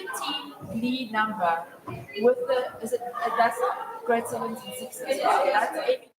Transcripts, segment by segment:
17 lead number with that's grade 7s and 6s. That's a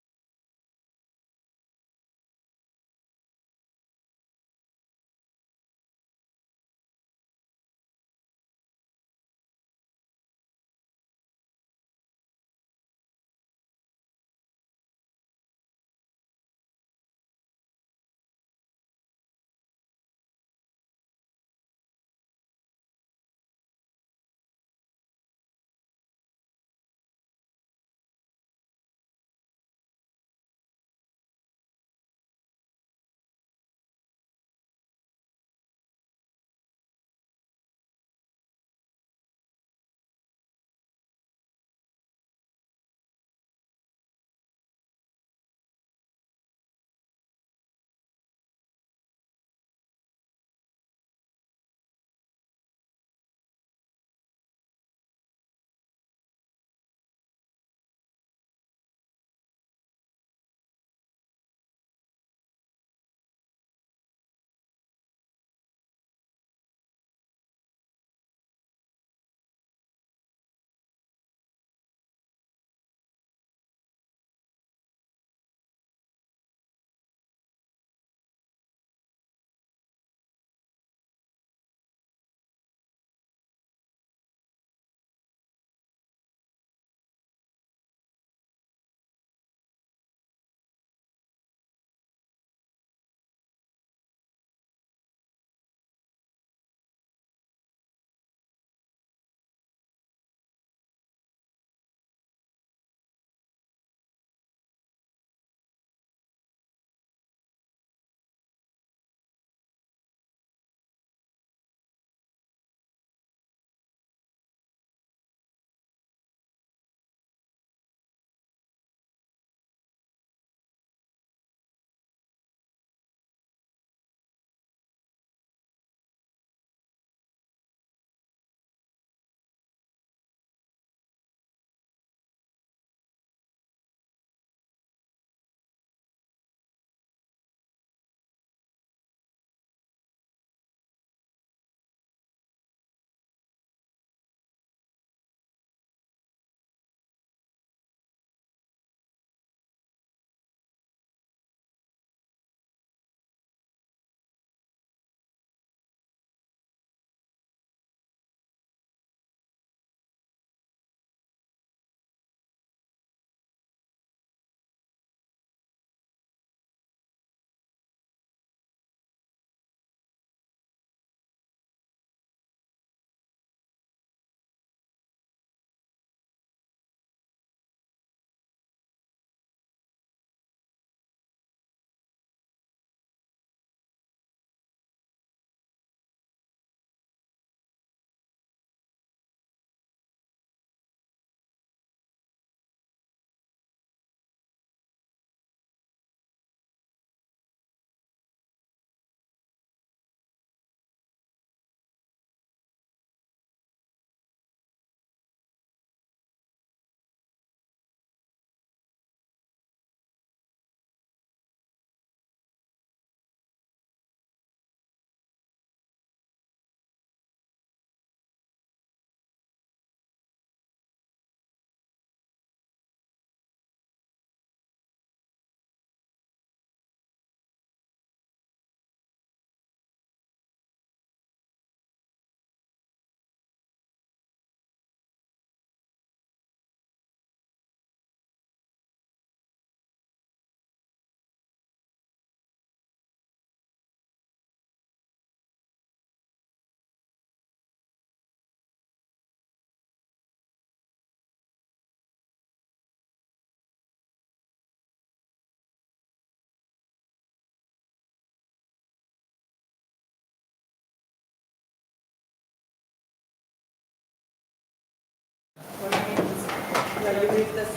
you read this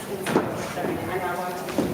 and I want to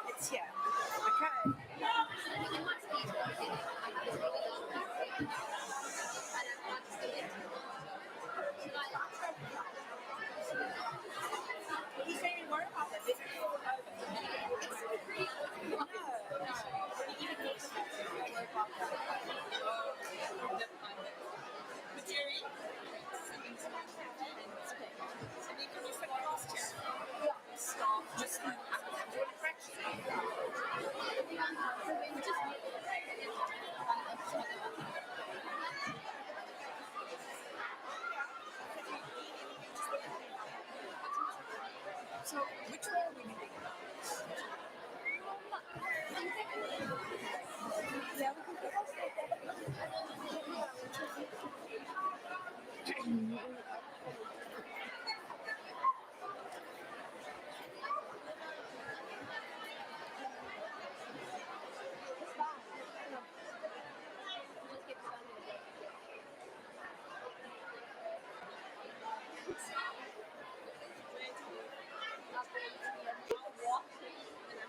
It's here. Okay. What are you saying? Worry about it. This is all over. No. What do you even need to worry about the jury? And you can use the last chair. Stop. Just do a fraction. So, which way are we moving? Yeah,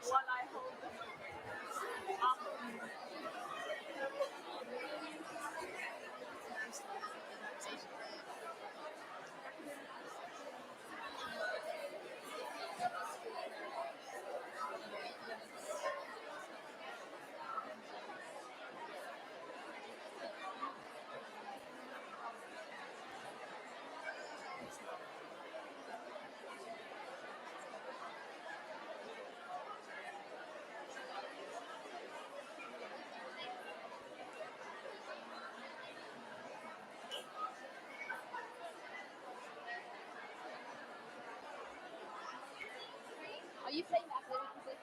while I hold them. Are you playing academic music?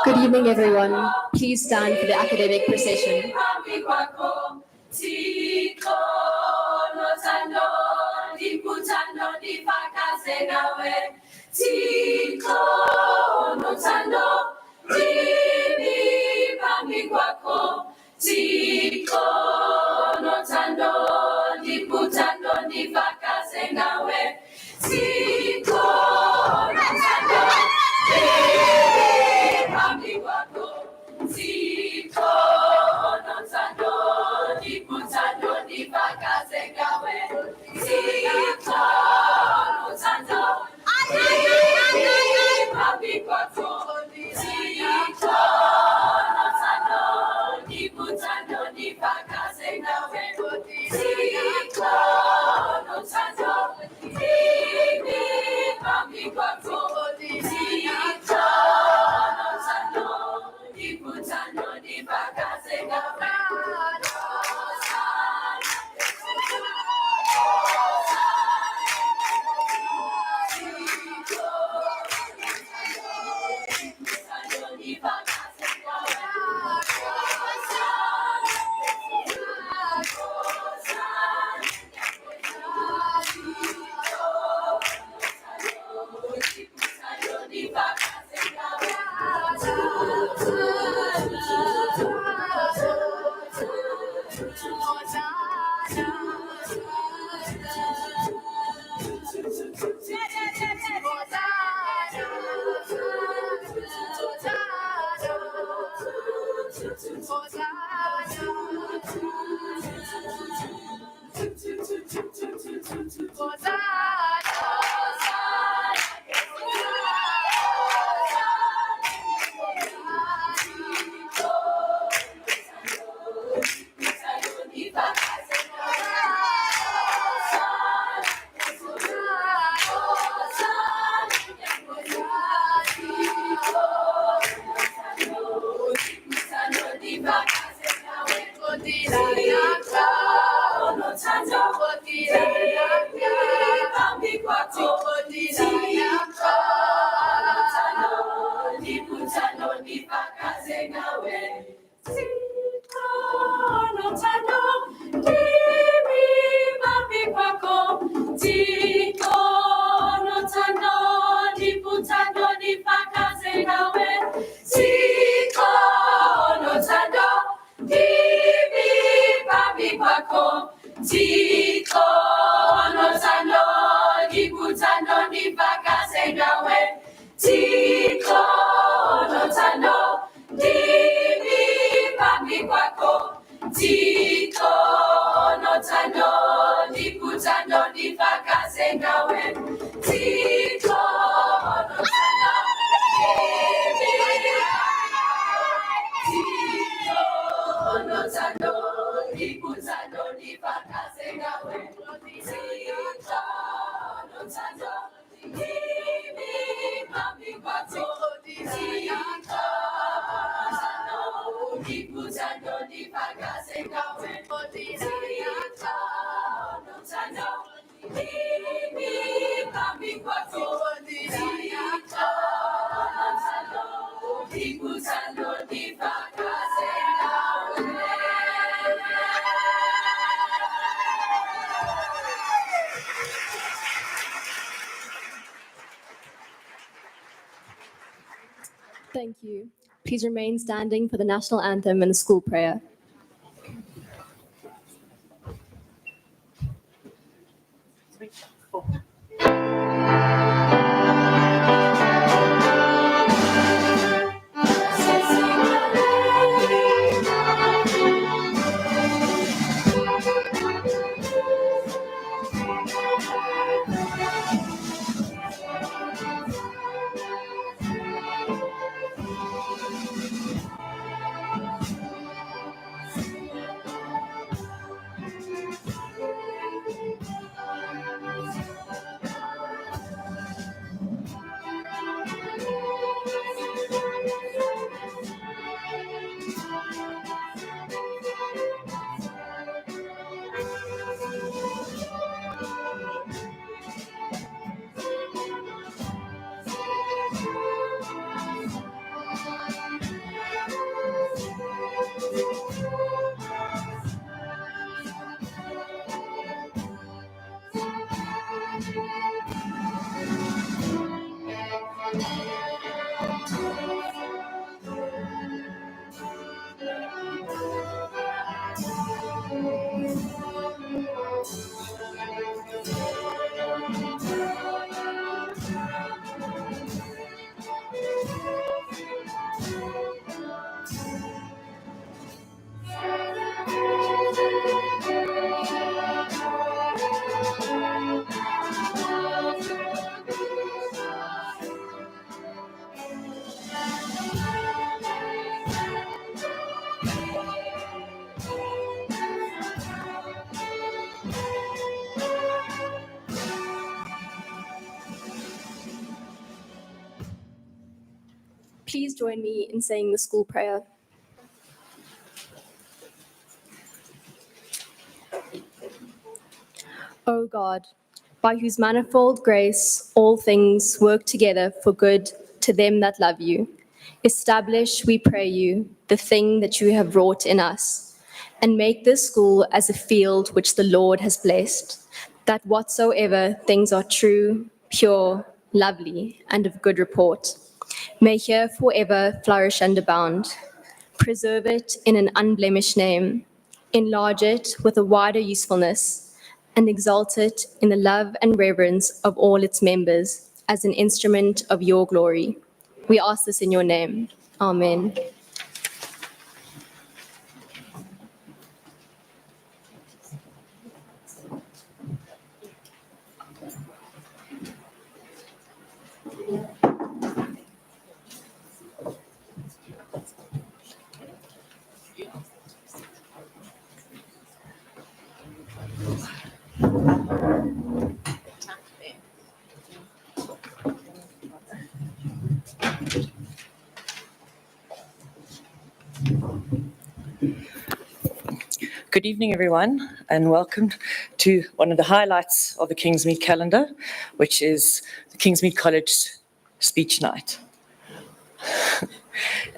Good evening, everyone. Please stand for the academic procession. nifakaze nawe Tito nothando ndimi phambi kwakho Tito nothando ndikuthando nifakaze nawe Tito nothando nothando ndikuthando nifakaze nawe Tito nothando ndimi phambi kwakho Tito ndikuthando nifakaze nawe Tito nothando ndimi phambi kwakho Tito nothando ndikuthando nifakaze nawe. Thank you. Please remain standing for the national anthem and the school prayer. Please join me in saying the school prayer. O God, by whose manifold grace all things work together for good to them that love you, establish, we pray you, the thing that you have wrought in us, and make this school as a field which the Lord has blessed, that whatsoever things are true, pure, lovely, and of good report, may here forever flourish and abound. Preserve it in an unblemished name, enlarge it with a wider usefulness, and exalt it in the love and reverence of all its members as an instrument of your glory. We ask this in your name. Amen. Good evening, everyone, and welcome to one of the highlights of the Kingsmead calendar, which is the Kingsmead College Speech Night.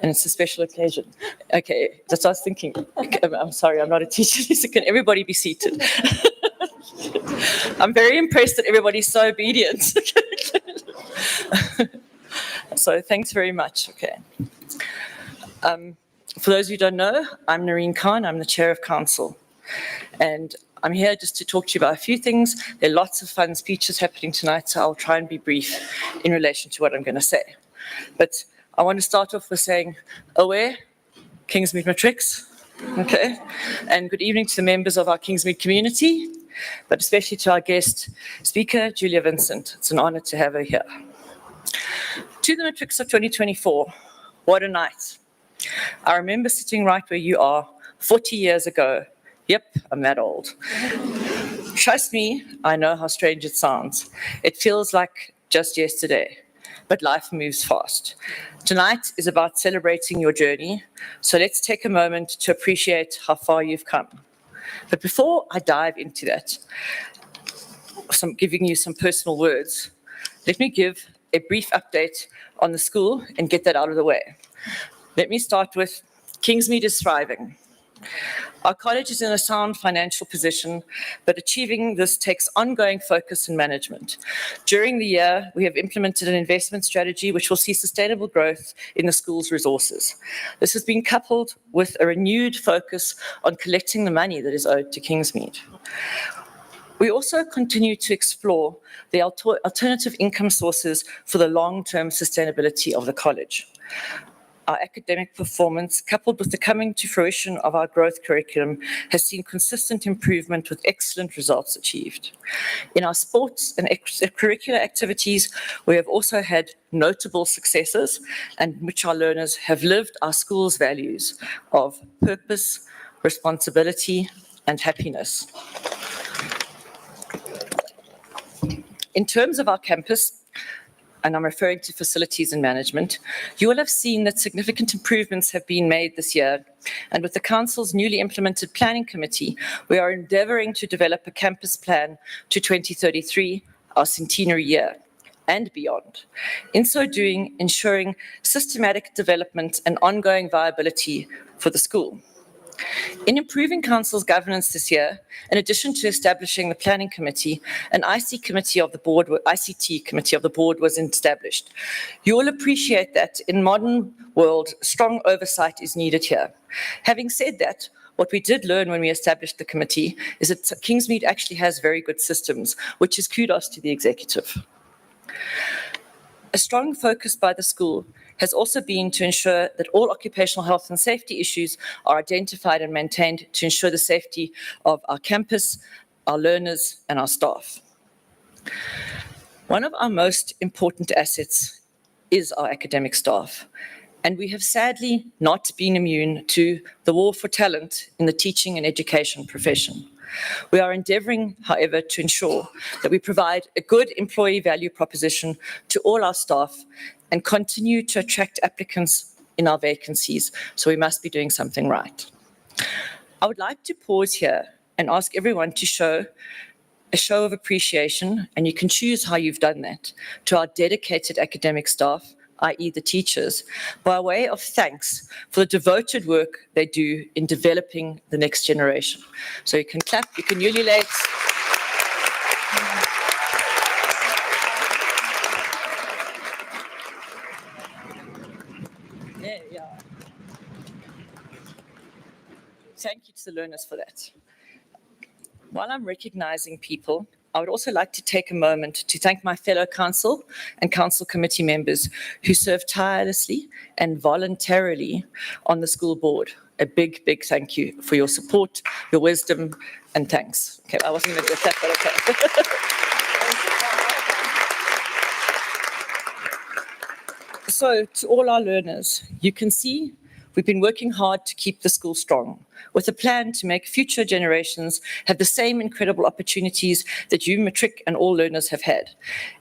And it's a special occasion. Okay, that's what I was thinking. I'm sorry, I'm not a teacher. Can everybody be seated? I'm very impressed that everybody's so obedient. So thanks very much. Okay. For those who don't know, I'm Noreen Khan. I'm the Chair of Council. And I'm here just to talk to you about a few things. There are lots of fun speeches happening tonight, so I'll try and be brief in relation to what I'm going to say. But I want to start off with saying, aware, Kingsmead Matrix, okay? And good evening to the members of our Kingsmead community, but especially to our guest speaker, Julia Vincent. It's an honor to have her here. To the Matrix of 2024, what a night. I remember sitting right where you are 40 years ago. Yep, I'm that old. Trust me, I know how strange it sounds. It feels like just yesterday, but life moves fast. Tonight is about celebrating your journey, so let's take a moment to appreciate how far you've come. But before I dive into that, giving you some personal words, let me give a brief update on the school and get that out of the way. Let me start with Kingsmead is thriving. Our college is in a sound financial position, but achieving this takes ongoing focus and management. During the year, we have implemented an investment strategy which will see sustainable growth in the school's resources. This has been coupled with a renewed focus on collecting the money that is owed to Kingsmead. We also continue to explore the alternative income sources for the long-term sustainability of the college. Our academic performance, coupled with the coming to fruition of our growth curriculum, has seen consistent improvement with excellent results achieved. In our sports and extracurricular activities, we have also had notable successes in which our learners have lived our school's values of purpose, responsibility, and happiness. In terms of our campus, and I'm referring to facilities and management, you will have seen that significant improvements have been made this year. And with the council's newly implemented planning committee, we are endeavouring to develop a campus plan to 2033, our centenary year, and beyond. In so doing, ensuring systematic development and ongoing viability for the school. In improving council's governance this year, in addition to establishing the planning committee, an ICT committee of the board was established. You will appreciate that in modern world, strong oversight is needed here. Having said that, what we did learn when we established the committee is that Kingsmead actually has very good systems, which is kudos to the executive. A strong focus by the school has also been to ensure that all occupational health and safety issues are identified and maintained to ensure the safety of our campus, our learners, and our staff. One of our most important assets is our academic staff, and we have sadly not been immune to the war for talent in the teaching and education profession. We are endeavouring, however, to ensure that we provide a good employee value proposition to all our staff and continue to attract applicants in our vacancies, so we must be doing something right. I would like to pause here and ask everyone to show a show of appreciation, and you can choose how you've done that, to our dedicated academic staff, i.e. the teachers, by way of thanks for the devoted work they do in developing the next generation. So you can clap, you can ululate. Yeah. Thank you to the learners for that. While I'm recognizing people, I would also like to take a moment to thank my fellow council and council committee members who serve tirelessly and voluntarily on the school board. A big, big thank you for your support, your wisdom, and thanks. Okay, I wasn't going to do that, but okay. So, to all our learners, you can see we've been working hard to keep the school strong, with a plan to make future generations have the same incredible opportunities that you, matric, and all learners have had.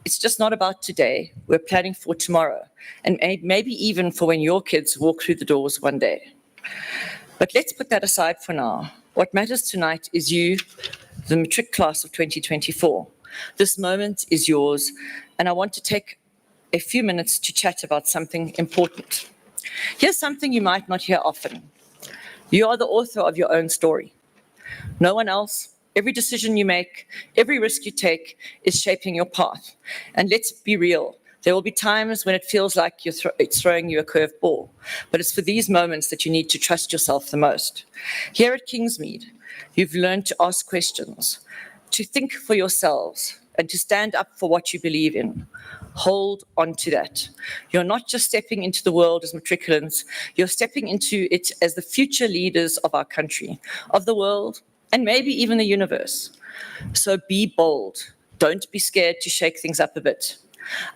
It's just not about today. We're planning for tomorrow, and maybe even for when your kids walk through the doors one day. But let's put that aside for now. What matters tonight is you, the matric class of 2024. This moment is yours, and I want to take a few minutes to chat about something important. Here's something you might not hear often. You are the author of your own story. No one else. Every decision you make, every risk you take is shaping your path. And let's be real, There will be times when it feels like it's throwing you a curved ball, but it's for these moments that you need to trust yourself the most. Here at Kingsmead, you've learned to ask questions, to think for yourselves, and to stand up for what you believe in. Hold on to that. You're not just stepping into the world as matriculants, you're stepping into it as the future leaders of our country, of the world, and maybe even the universe. So be bold. Don't be scared to shake things up a bit.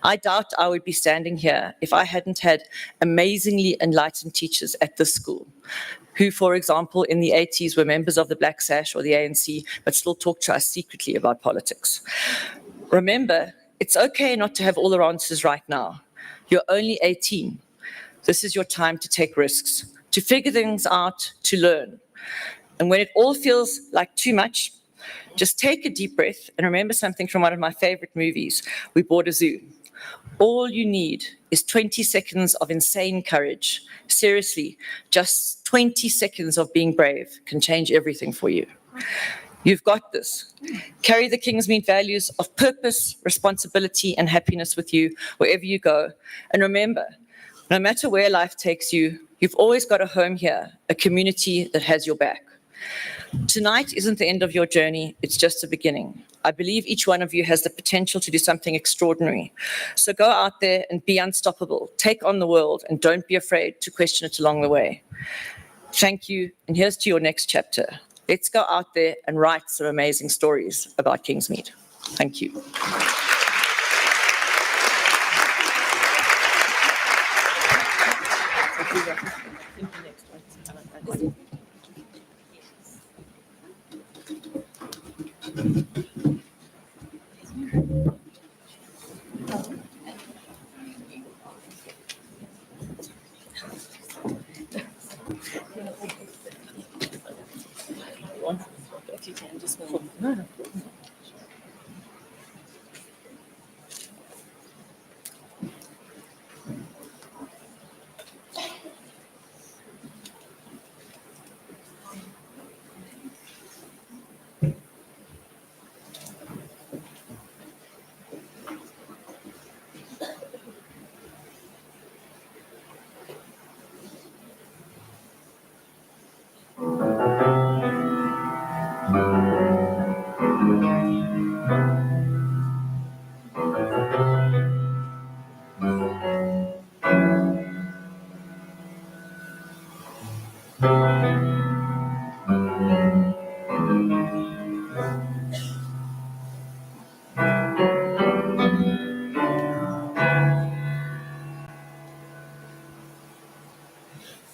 I doubt I would be standing here if I hadn't had amazingly enlightened teachers at this school, who, for example, in the 80s were members of the Black Sash or the ANC, but still talk to us secretly about politics. Remember, it's okay not to have all the answers right now. You're only 18. This is your time to take risks, to figure things out, to learn. And when it all feels like too much, just take a deep breath and remember something from one of my favorite movies, We Bought a Zoo. All you need is 20 seconds of insane courage. Seriously, just 20 seconds of being brave can change everything for you. You've got this. Carry the Kingsmead values of purpose, responsibility, and happiness with you wherever you go. And remember, no matter where life takes you, you've always got a home here, a community that has your back. Tonight isn't the end of your journey, it's just the beginning. I believe each one of you has the potential to do something extraordinary. So go out there and be unstoppable. Take on the world and don't be afraid to question it along the way. Thank you, and here's to your next chapter. Let's go out there and write some amazing stories about Kingsmead. Thank you.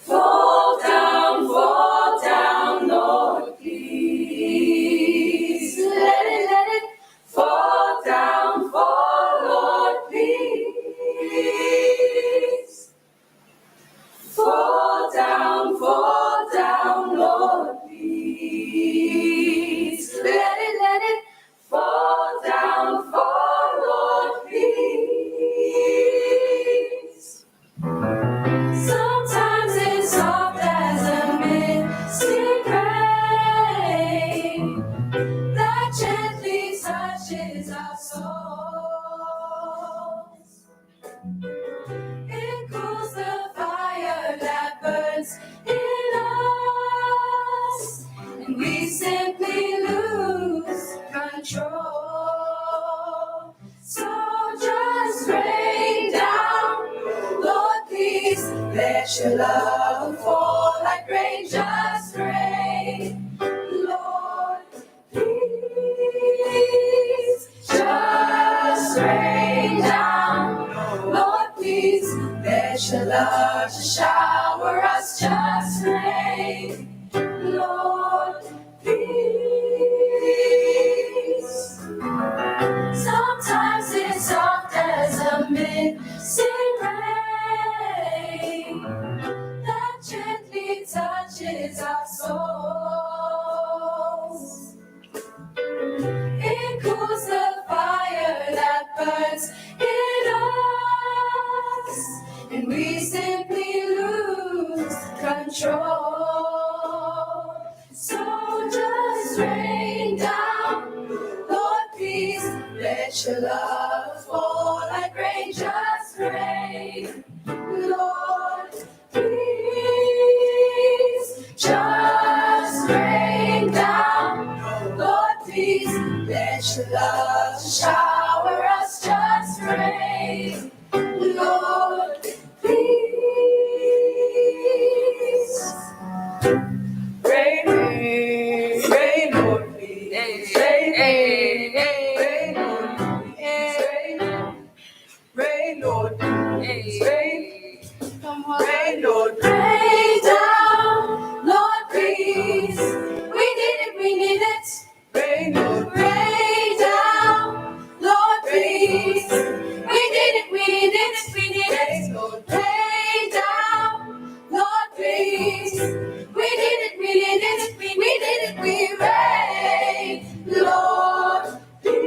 Fall down, Lord, please. Let it fall down, Lord, please. Fall down, Lord, please. Let it fall down, Lord, please. Sometimes it's soft as a misty rain that gently touches our souls. It cools the fire that burns in us, and we simply lose control. So just rain down, Lord, please. Let your love fall like rain, just rain, Lord, please. Just rain down, Lord, please. Let your love just shower us, just rain, Lord, please. Sometimes it's soft as a mid-sing rain that gently touches our souls. It cools the fire that burns in us, and we simply lose control. So just rain down, Lord, please. Let your love fall like rain, just Rain, Lord, please. Rain, rain, Lord, Rain down, Lord, please. We need it, we need it. rain, Lord, Rain down, Lord, please. We need it, we need it, we need rain, it. Lord, Rain down, Lord, please. We need it, we need it, we need it, we rain, Lord, please.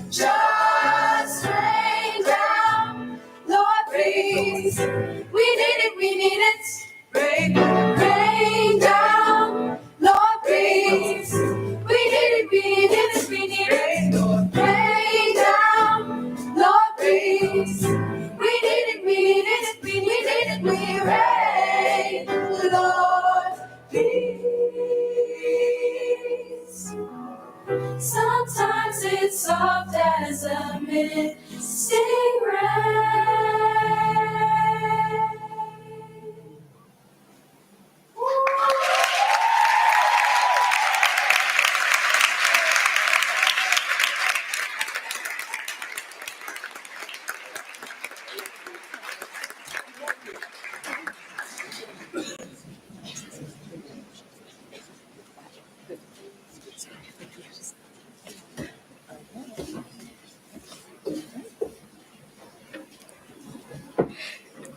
Just rain down, Lord, please. We need it, we need it. rain, Rain down, Lord, please. We need it, we need it, we need it. rain, Lord, Rain down, Lord, please. We need it, we need it, we need it, we rain, Lord, please. Sometimes it's soft as a misty rain.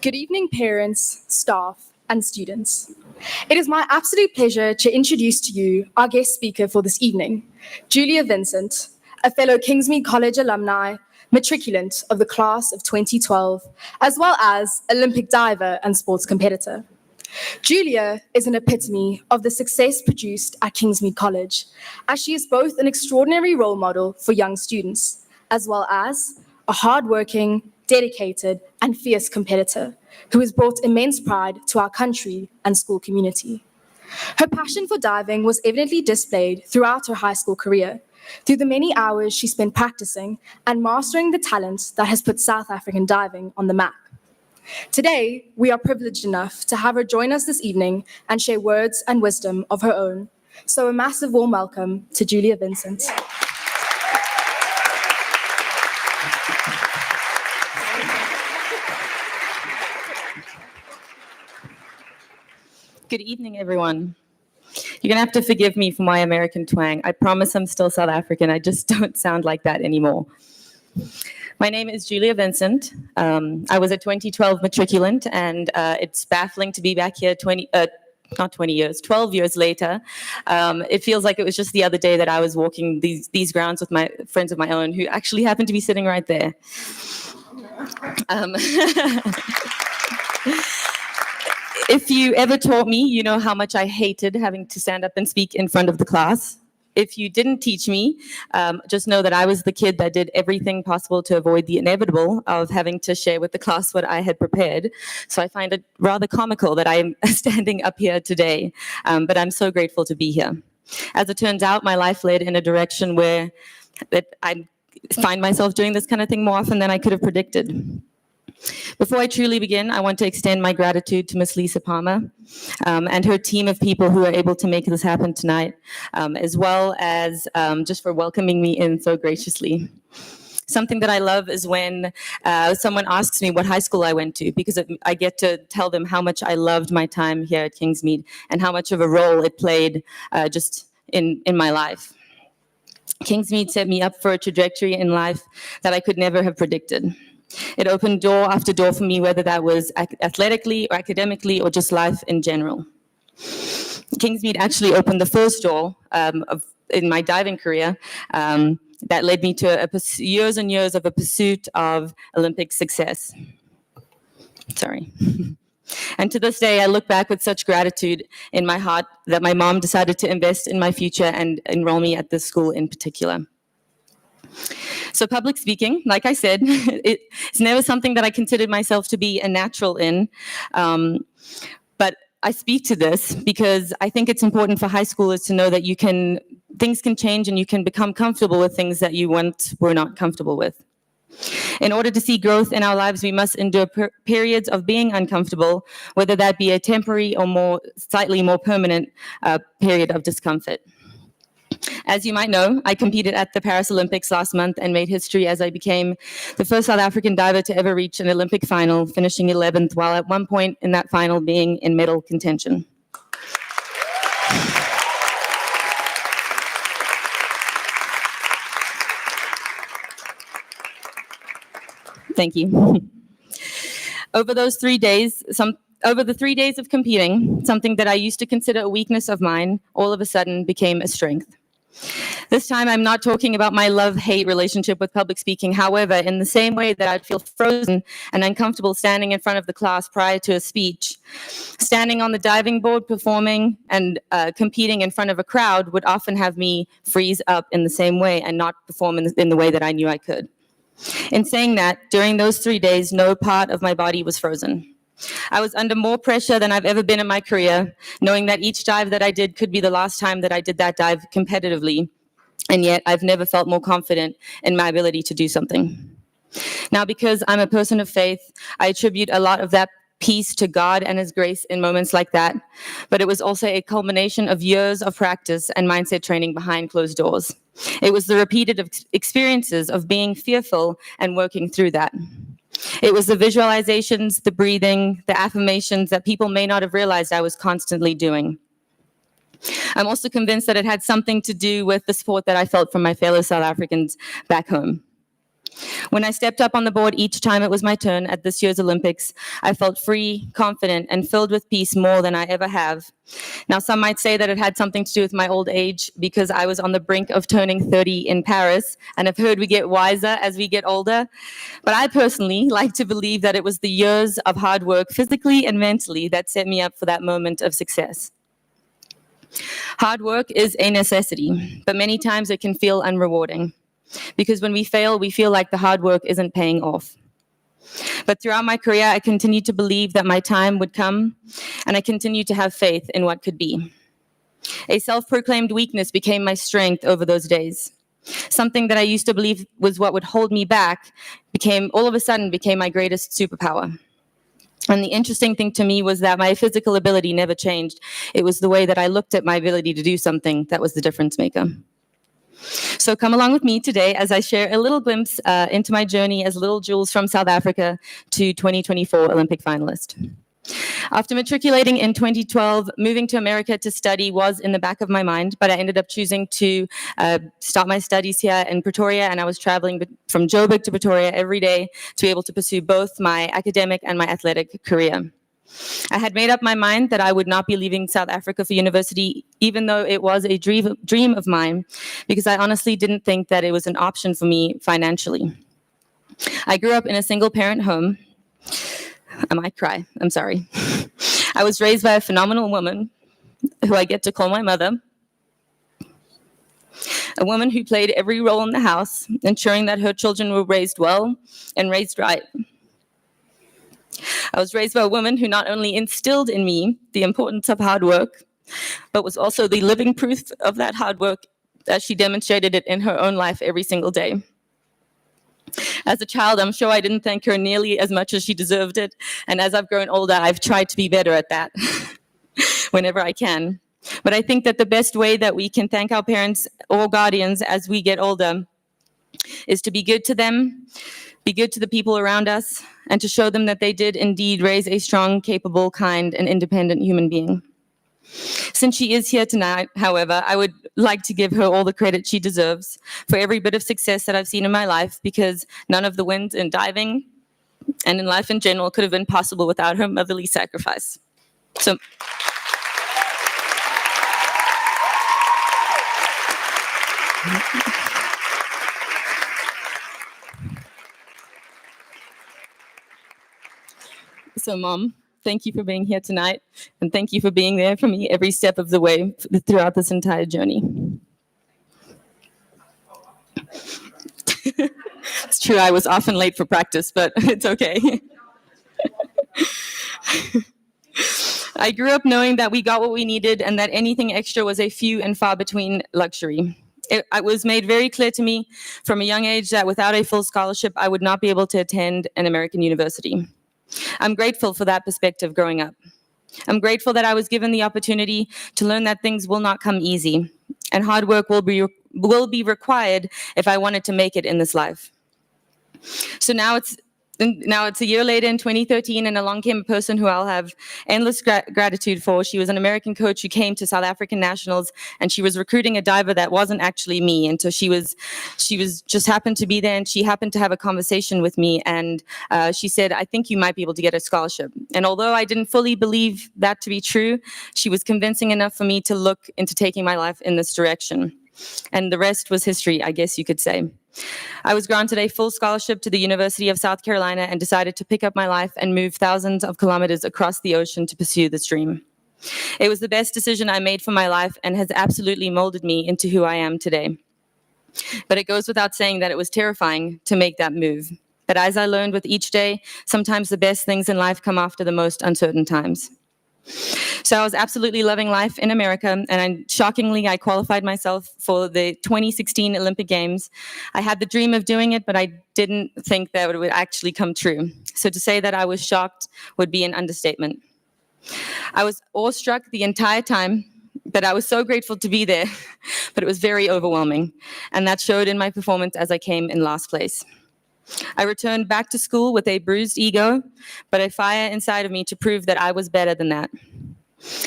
Good evening, parents, staff, and students. It is my absolute pleasure to introduce to you our guest speaker for this evening, Julia Vincent, a fellow Kingsmead College alumni, matriculant of the class of 2012, as well as Olympic diver and sports competitor. Julia is an epitome of the success produced at Kingsmead College, as she is both an extraordinary role model for young students, as well as a hardworking, dedicated, and fierce competitor who has brought immense pride to our country and school community. Her passion for diving was evidently displayed throughout her high school career, through the many hours she spent practicing and mastering the talent that has put South African diving on the map. Today, we are privileged enough to have her join us this evening and share words and wisdom of her own. So a massive warm welcome to Julia Vincent. Good evening, everyone. You're going to have to forgive me for my American twang. I promise I'm still South African. I just don't sound like that anymore. My name is Julia Vincent. I was a 2012 matriculant, and it's baffling to be back here 12 years later. It feels like it was just the other day that I was walking these grounds with my friends of my own who actually happened to be sitting right there. If you ever taught me, you know how much I hated having to stand up and speak in front of the class. If you didn't teach me, just know that I was the kid that did everything possible to avoid the inevitable of having to share with the class what I had prepared. So I find it rather comical that I'm standing up here today, but I'm so grateful to be here. As it turns out, my life led in a direction where I find myself doing this kind of thing more often than I could have predicted. Before I truly begin, I want to extend my gratitude to Miss Lisa Palmer and her team of people who are able to make this happen tonight, as well as just for welcoming me in so graciously. Something that I love is when someone asks me what high school I went to, because I get to tell them how much I loved my time here at Kingsmead and how much of a role it played just in my life. Kingsmead set me up for a trajectory in life that I could never have predicted. It opened door after door for me, whether that was athletically or academically or just life in general. Kingsmead actually opened the first door in my diving career that led me to years and years of a pursuit of Olympic success. Sorry. And to this day, I look back with such gratitude in my heart that my mom decided to invest in my future and enroll me at this school in particular. So public speaking, like I said, it's never something that I considered myself to be a natural in, but I speak to this because I think it's important for high schoolers to know that things can change and you can become comfortable with things that you once were not comfortable with. In order to see growth in our lives, we must endure periods of being uncomfortable, whether that be a temporary or slightly more permanent period of discomfort. As you might know, I competed at the Paris Olympics last month and made history as I became the first South African diver to ever reach an Olympic final, finishing 11th, while at one point in that final being in medal contention. Thank you. Over the 3 days of competing, something that I used to consider a weakness of mine all of a sudden became a strength. This time, I'm not talking about my love-hate relationship with public speaking. However, in the same way that I'd feel frozen and uncomfortable standing in front of the class prior to a speech, standing on the diving board performing and competing in front of a crowd would often have me freeze up in the same way and not perform in the way that I knew I could. In saying that, during those 3 days, no part of my body was frozen. I was under more pressure than I've ever been in my career, knowing that each dive that I did could be the last time that I did that dive competitively, and yet I've never felt more confident in my ability to do something. Now, because I'm a person of faith, I attribute a lot of that peace to God and His grace in moments like that, but it was also a culmination of years of practice and mindset training behind closed doors. It was the repeated experiences of being fearful and working through that. It was the visualizations, the breathing, the affirmations that people may not have realized I was constantly doing. I'm also convinced that it had something to do with the support that I felt from my fellow South Africans back home. When I stepped up on the board each time it was my turn at this year's Olympics, I felt free, confident, and filled with peace more than I ever have. Now, some might say that it had something to do with my old age because I was on the brink of turning 30 in Paris, and I've heard we get wiser as we get older. But I personally like to believe that it was the years of hard work, physically and mentally, that set me up for that moment of success. Hard work is a necessity, but many times it can feel unrewarding. Because when we fail, we feel like the hard work isn't paying off. But throughout my career, I continued to believe that my time would come, and I continued to have faith in what could be. A self-proclaimed weakness became my strength over those days. Something that I used to believe was what would hold me back all of a sudden became my greatest superpower. And the interesting thing to me was that my physical ability never changed. It was the way that I looked at my ability to do something that was the difference maker. So come along with me today as I share a little glimpse into my journey as little Jules from South Africa to 2024 Olympic finalist. After matriculating in 2012, moving to America to study was in the back of my mind, but I ended up choosing to start my studies here in Pretoria, and I was traveling from Joburg to Pretoria every day to be able to pursue both my academic and my athletic career. I had made up my mind that I would not be leaving South Africa for university, even though it was a dream of mine, because I honestly didn't think that it was an option for me financially. I grew up in a single-parent home. I might cry, I'm sorry. I was raised by a phenomenal woman, who I get to call my mother, a woman who played every role in the house, ensuring that her children were raised well and raised right. I was raised by a woman who not only instilled in me the importance of hard work, but was also the living proof of that hard work as she demonstrated it in her own life every single day. As a child, I'm sure I didn't thank her nearly as much as she deserved it, and as I've grown older, I've tried to be better at that whenever I can. But I think that the best way that we can thank our parents or guardians as we get older is to be good to them, be good to the people around us, and to show them that they did indeed raise a strong, capable, kind, and independent human being. Since she is here tonight, however, I would like to give her all the credit she deserves for every bit of success that I've seen in my life, because none of the wins in diving and in life in general could have been possible without her motherly sacrifice. So, Mom, thank you for being here tonight, and thank you for being there for me every step of the way throughout this entire journey. It's true, I was often late for practice, but it's okay. I grew up knowing that we got what we needed and that anything extra was a few and far between luxury. It was made very clear to me from a young age that without a full scholarship, I would not be able to attend an American university. I'm grateful for that perspective growing up. I'm grateful that I was given the opportunity to learn that things will not come easy. and hard work will be required if I wanted to make it in this life. So now it's a year later in 2013, and along came a person who I'll have endless gratitude for. She was an American coach who came to South African Nationals, and she was recruiting a diver that wasn't actually me. And so she was just happened to be there, and she happened to have a conversation with me, and she said, "I think you might be able to get a scholarship." And although I didn't fully believe that to be true, she was convincing enough for me to look into taking my life in this direction. And the rest was history, I guess you could say. I was granted a full scholarship to the University of South Carolina and decided to pick up my life and move thousands of kilometers across the ocean to pursue this dream. It was the best decision I made for my life and has absolutely molded me into who I am today. But it goes without saying that it was terrifying to make that move. But as I learned with each day, sometimes the best things in life come after the most uncertain times. So I was absolutely loving life in America, and shockingly, I qualified myself for the 2016 Olympic Games. I had the dream of doing it, but I didn't think that it would actually come true. So to say that I was shocked would be an understatement. I was awestruck the entire time, but I was so grateful to be there, but it was very overwhelming, and that showed in my performance as I came in last place. I returned back to school with a bruised ego, but a fire inside of me to prove that I was better than that.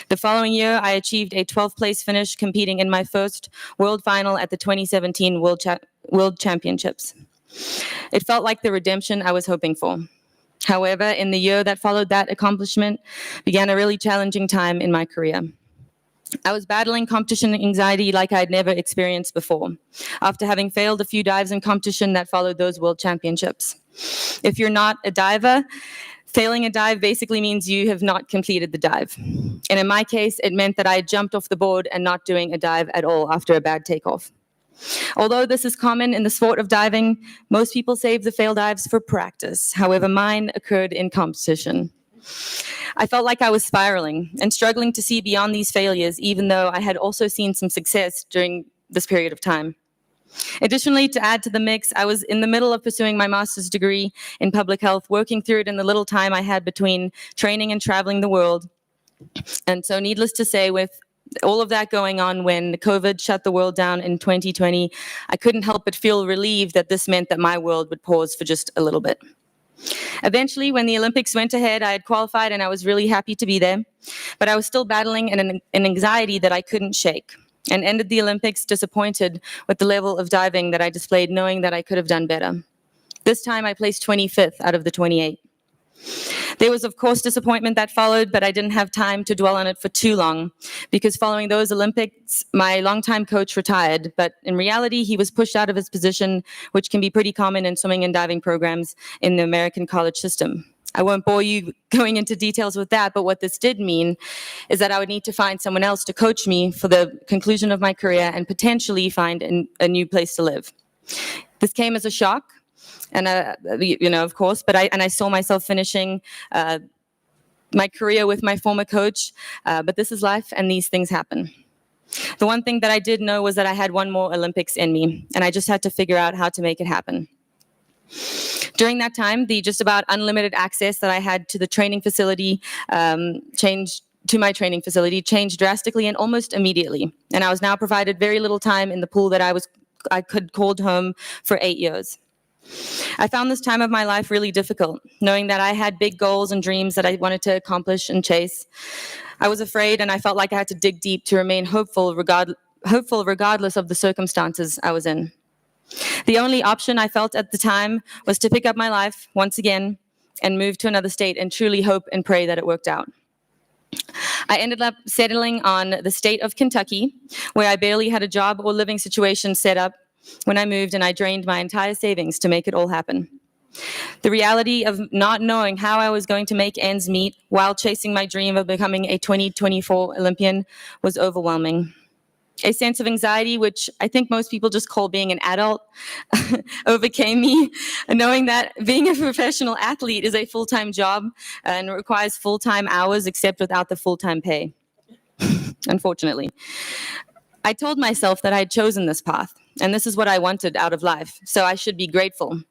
The following year, I achieved a 12th place finish competing in my first world final at the 2017 World Championships. It felt like the redemption I was hoping for. However, in the year that followed that accomplishment began a really challenging time in my career. I was battling competition anxiety like I'd never experienced before, after having failed a few dives in competition that followed those World Championships. If you're not a diver, failing a dive basically means you have not completed the dive. And in my case, it meant that I had jumped off the board and not doing a dive at all after a bad takeoff. Although this is common in the sport of diving, most people save the fail dives for practice. However, mine occurred in competition. I felt like I was spiraling and struggling to see beyond these failures, even though I had also seen some success during this period of time. Additionally, to add to the mix, I was in the middle of pursuing my master's degree in public health, working through it in the little time I had between training and traveling the world. And so needless to say, with all of that going on when COVID shut the world down in 2020, I couldn't help but feel relieved that this meant that my world would pause for just a little bit. Eventually, when the Olympics went ahead, I had qualified and I was really happy to be there, but I was still battling an anxiety that I couldn't shake, and ended the Olympics disappointed with the level of diving that I displayed, knowing that I could have done better. This time I placed 25th out of the 28. There was, of course, disappointment that followed, but I didn't have time to dwell on it for too long, because following those Olympics, my longtime coach retired, but in reality, he was pushed out of his position, which can be pretty common in swimming and diving programs in the American college system. I won't bore you going into details with that, but what this did mean is that I would need to find someone else to coach me for the conclusion of my career and potentially find a new place to live. This came as a shock, and of course, but I saw myself finishing my career with my former coach, but this is life and these things happen. The one thing that I did know was that I had one more Olympics in me, and I just had to figure out how to make it happen. During that time, the just about unlimited access that I had to the training facility changed drastically and almost immediately. And I was now provided very little time in the pool that I could called home for 8 years. I found this time of my life really difficult, knowing that I had big goals and dreams that I wanted to accomplish and chase. I was afraid, and I felt like I had to dig deep to remain hopeful regardless of the circumstances I was in. The only option I felt at the time was to pick up my life once again and move to another state and truly hope and pray that it worked out. I ended up settling on the state of Kentucky, where I barely had a job or living situation set up when I moved, and I drained my entire savings to make it all happen. The reality of not knowing how I was going to make ends meet while chasing my dream of becoming a 2024 Olympian was overwhelming. A sense of anxiety, which I think most people just call being an adult, overcame me, knowing that being a professional athlete is a full-time job and requires full-time hours, except without the full-time pay, unfortunately. I told myself that I had chosen this path, and this is what I wanted out of life, so I should be grateful.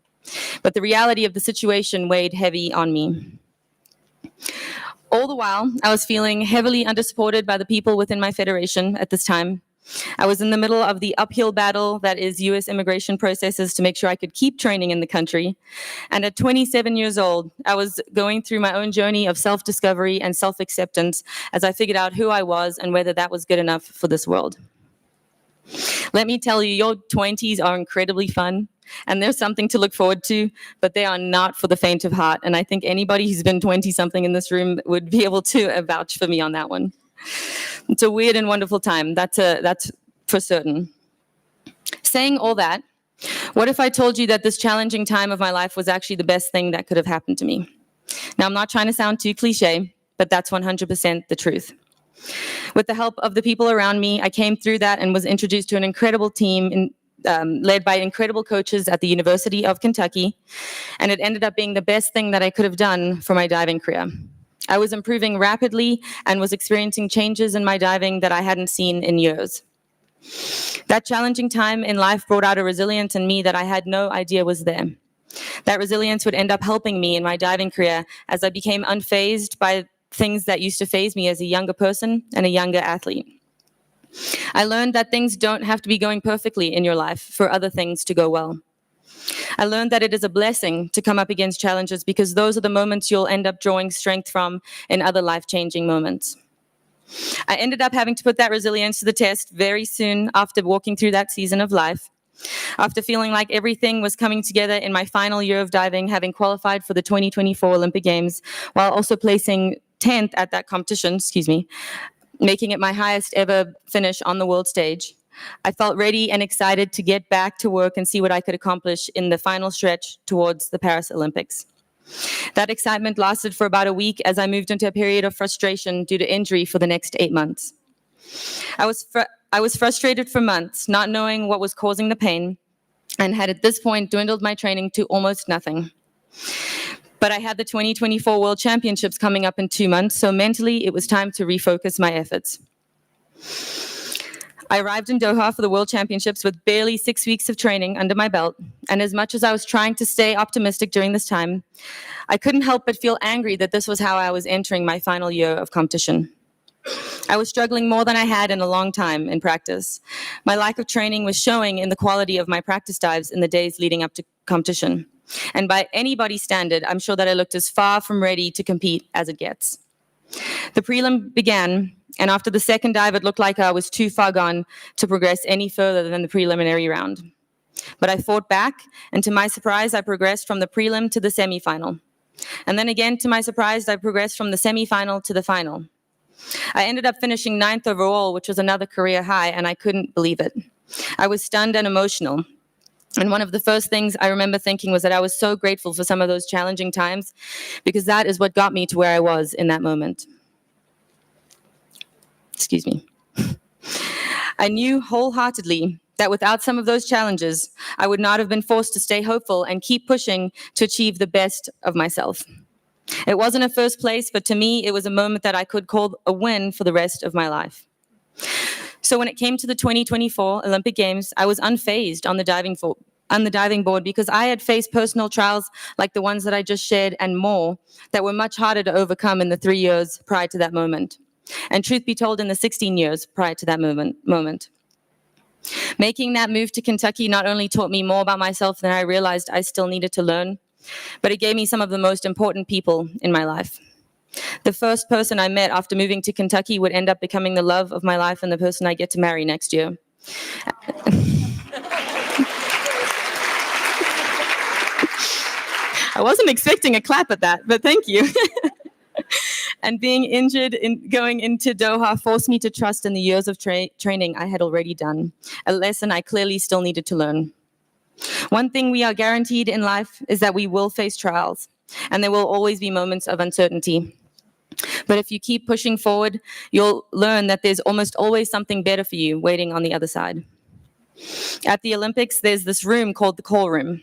But the reality of the situation weighed heavy on me. All the while, I was feeling heavily undersupported by the people within my federation at this time. I was in the middle of the uphill battle that is US immigration processes to make sure I could keep training in the country. And at 27 years old, I was going through my own journey of self-discovery and self-acceptance as I figured out who I was and whether that was good enough for this world. Let me tell you, your 20s are incredibly fun, and there's something to look forward to, but they are not for the faint of heart. And I think anybody who's been 20-something in this room would be able to vouch for me on that one. It's a weird and wonderful time, that's for certain. Saying all that, what if I told you that this challenging time of my life was actually the best thing that could have happened to me? Now, I'm not trying to sound too cliche, but that's 100% the truth. With the help of the people around me, I came through that and was introduced to an incredible team led by incredible coaches at the University of Kentucky, and it ended up being the best thing that I could have done for my diving career. I was improving rapidly and was experiencing changes in my diving that I hadn't seen in years. That challenging time in life brought out a resilience in me that I had no idea was there. That resilience would end up helping me in my diving career as I became unfazed by things that used to faze me as a younger person and a younger athlete. I learned that things don't have to be going perfectly in your life for other things to go well. I learned that it is a blessing to come up against challenges because those are the moments you'll end up drawing strength from in other life-changing moments. I ended up having to put that resilience to the test very soon after walking through that season of life. After feeling like everything was coming together in my final year of diving, having qualified for the 2024 Olympic Games, while also placing 10th at that competition, making it my highest ever finish on the world stage, I felt ready and excited to get back to work and see what I could accomplish in the final stretch towards the Paris Olympics. That excitement lasted for about a week as I moved into a period of frustration due to injury for the next 8 months. I was frustrated for months, not knowing what was causing the pain, and had at this point dwindled my training to almost nothing. But I had the 2024 World Championships coming up in 2 months, so mentally it was time to refocus my efforts. I arrived in Doha for the World Championships with barely 6 weeks of training under my belt, and as much as I was trying to stay optimistic during this time, I couldn't help but feel angry that this was how I was entering my final year of competition. I was struggling more than I had in a long time in practice. My lack of training was showing in the quality of my practice dives in the days leading up to competition. And by anybody's standard, I'm sure that I looked as far from ready to compete as it gets. The prelim began, and after the second dive, it looked like I was too far gone to progress any further than the preliminary round. But I fought back, and to my surprise, I progressed from the prelim to the semifinal. And then again, to my surprise, I progressed from the semifinal to the final. I ended up finishing 9th overall, which was another career high, and I couldn't believe it. I was stunned and emotional. And one of the first things I remember thinking was that I was so grateful for some of those challenging times because that is what got me to where I was in that moment. Excuse me. I knew wholeheartedly that without some of those challenges, I would not have been forced to stay hopeful and keep pushing to achieve the best of myself. It wasn't a first place, but to me, it was a moment that I could call a win for the rest of my life. So when it came to the 2024 Olympic Games, I was unfazed on the diving board because I had faced personal trials like the ones that I just shared and more that were much harder to overcome in the 3 years prior to that moment. And truth be told, in the 16 years prior to that moment. Making that move to Kentucky not only taught me more about myself than I realized I still needed to learn, but it gave me some of the most important people in my life. The first person I met after moving to Kentucky would end up becoming the love of my life and the person I get to marry next year. I wasn't expecting a clap at that, but thank you. And being injured in going into Doha forced me to trust in the years of training I had already done, a lesson I clearly still needed to learn. One thing we are guaranteed in life is that we will face trials, and there will always be moments of uncertainty. But if you keep pushing forward, you'll learn that there's almost always something better for you waiting on the other side. At the Olympics, there's this room called the call room.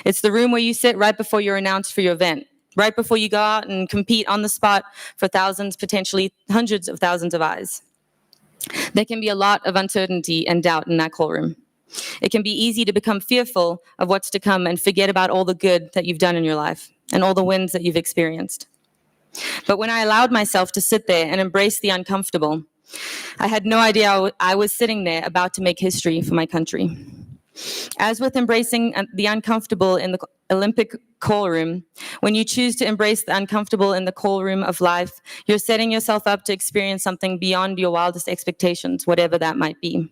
It's the room where you sit right before you're announced for your event, right before you go out and compete on the spot for thousands, potentially hundreds of thousands of eyes. There can be a lot of uncertainty and doubt in that call room. It can be easy to become fearful of what's to come and forget about all the good that you've done in your life and all the wins that you've experienced. But when I allowed myself to sit there and embrace the uncomfortable, I had no idea I was sitting there about to make history for my country. As with embracing the uncomfortable in the Olympic call room, when you choose to embrace the uncomfortable in the call room of life, you're setting yourself up to experience something beyond your wildest expectations, whatever that might be.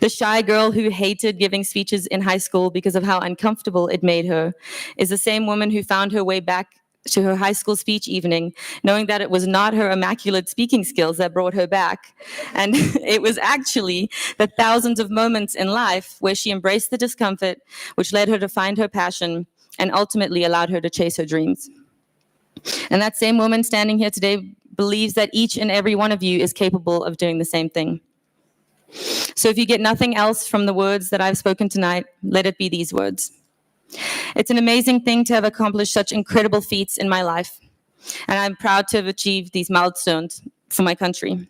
The shy girl who hated giving speeches in high school because of how uncomfortable it made her is the same woman who found her way back to her high school speech evening, knowing that it was not her immaculate speaking skills that brought her back. And it was actually the thousands of moments in life where she embraced the discomfort, which led her to find her passion and ultimately allowed her to chase her dreams. And that same woman standing here today believes that each and every one of you is capable of doing the same thing. So if you get nothing else from the words that I've spoken tonight, let it be these words. It's an amazing thing to have accomplished such incredible feats in my life, and I'm proud to have achieved these milestones for my country.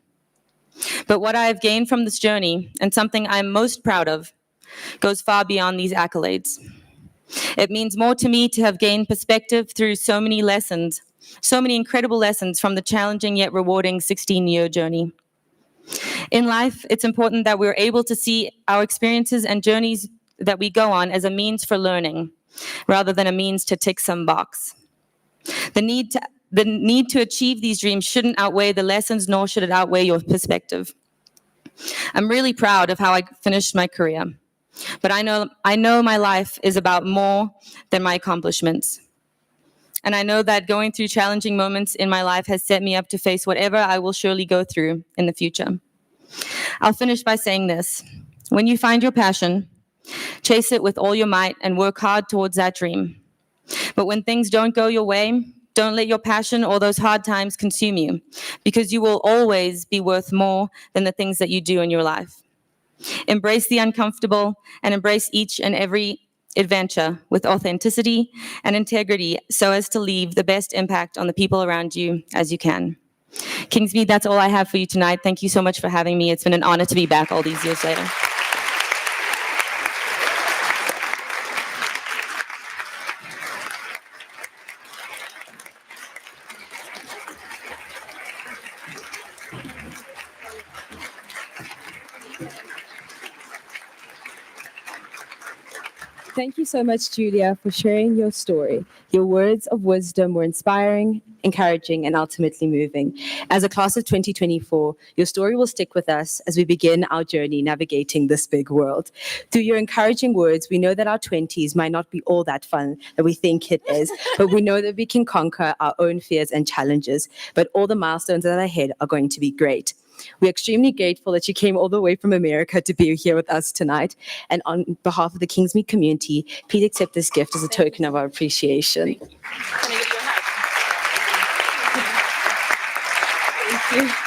But what I have gained from this journey, and something I'm most proud of, goes far beyond these accolades. It means more to me to have gained perspective through so many lessons, so many incredible lessons from the challenging yet rewarding 16-year journey. In life, it's important that we're able to see our experiences and journeys that we go on as a means for learning, rather than a means to tick some box. The need to achieve these dreams shouldn't outweigh the lessons, nor should it outweigh your perspective. I'm really proud of how I finished my career, but I know my life is about more than my accomplishments. And I know that going through challenging moments in my life has set me up to face whatever I will surely go through in the future. I'll finish by saying this. When you find your passion, chase it with all your might and work hard towards that dream. But when things don't go your way, don't let your passion or those hard times consume you, because you will always be worth more than the things that you do in your life. Embrace the uncomfortable and embrace each and every adventure with authenticity and integrity so as to leave the best impact on the people around you as you can. Kingsmead, that's all I have for you tonight. Thank you so much for having me. It's been an honor to be back all these years later. Thank you so much, Julia, for sharing your story. Your words of wisdom were inspiring, encouraging, and ultimately moving. As a class of 2024, your story will stick with us as we begin our journey navigating this big world. Through your encouraging words, we know that our 20s might not be all that fun that we think it is, but we know that we can conquer our own fears and challenges. But all the milestones that are ahead are going to be great. We're extremely grateful that you came all the way from America to be here with us tonight. And on behalf of the Kingsmead community, please accept this gift as a token of our appreciation. Can I give you a hug? Thank you.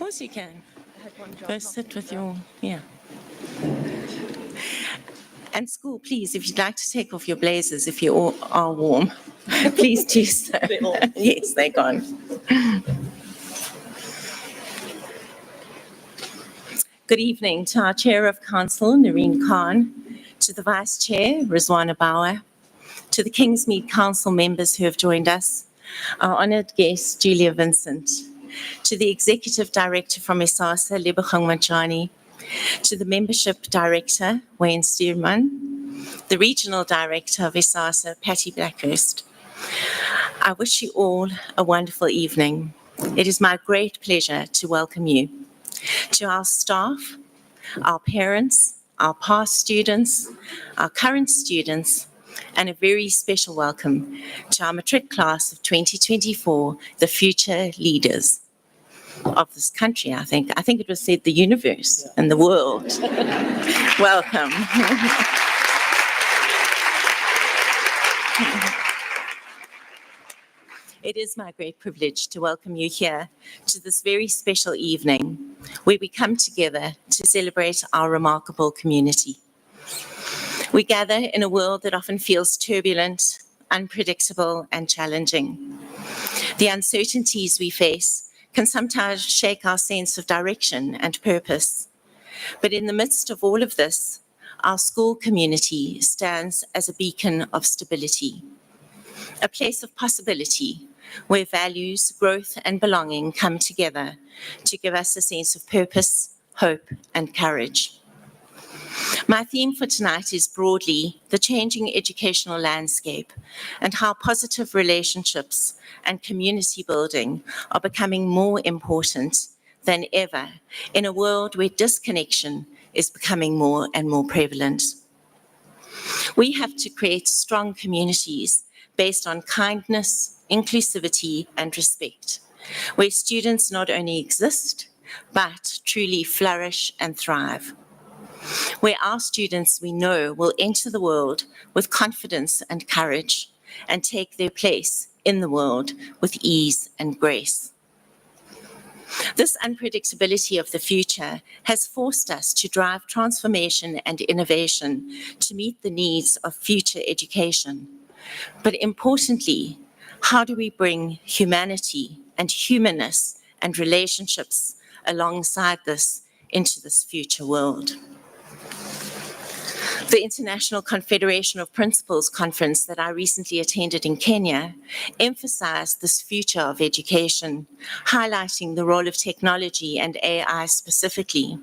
course you can. Go sit with your, yeah. And school, please, if you'd like to take off your blazers, if you all are warm, please do so. Yes, they're gone. Good evening to our Chair of Council, Noreen Khan, to the Vice Chair, Rizwana Bauer, to the Kingsmead Council members who have joined us, our honoured guest, Julia Vincent, to the Executive Director from ISASA, Lebogang Majani, to the Membership Director, Wayne Stuurman, the Regional Director of ISASA, Patty Blackhurst. I wish you all a wonderful evening. It is my great pleasure to welcome you. To our staff, our parents, our past students, our current students, and a very special welcome to our matric class of 2024, the future leaders of this country, I think. I think it was said the universe and the world. Welcome. It is my great privilege to welcome you here to this very special evening where we come together to celebrate our remarkable community. We gather in a world that often feels turbulent, unpredictable, and challenging. The uncertainties we face can sometimes shake our sense of direction and purpose. But in the midst of all of this, our school community stands as a beacon of stability, a place of possibility where values, growth, and belonging come together to give us a sense of purpose, hope, and courage. My theme for tonight is broadly the changing educational landscape and how positive relationships and community building are becoming more important than ever in a world where disconnection is becoming more and more prevalent. We have to create strong communities based on kindness, inclusivity, and respect, where students not only exist, but truly flourish and thrive. Where our students, we know, will enter the world with confidence and courage and take their place in the world with ease and grace. This unpredictability of the future has forced us to drive transformation and innovation to meet the needs of future education. But importantly, how do we bring humanity and humanness and relationships alongside this into this future world? The International Confederation of Principals conference that I recently attended in Kenya emphasized this future of education, highlighting the role of technology and AI specifically.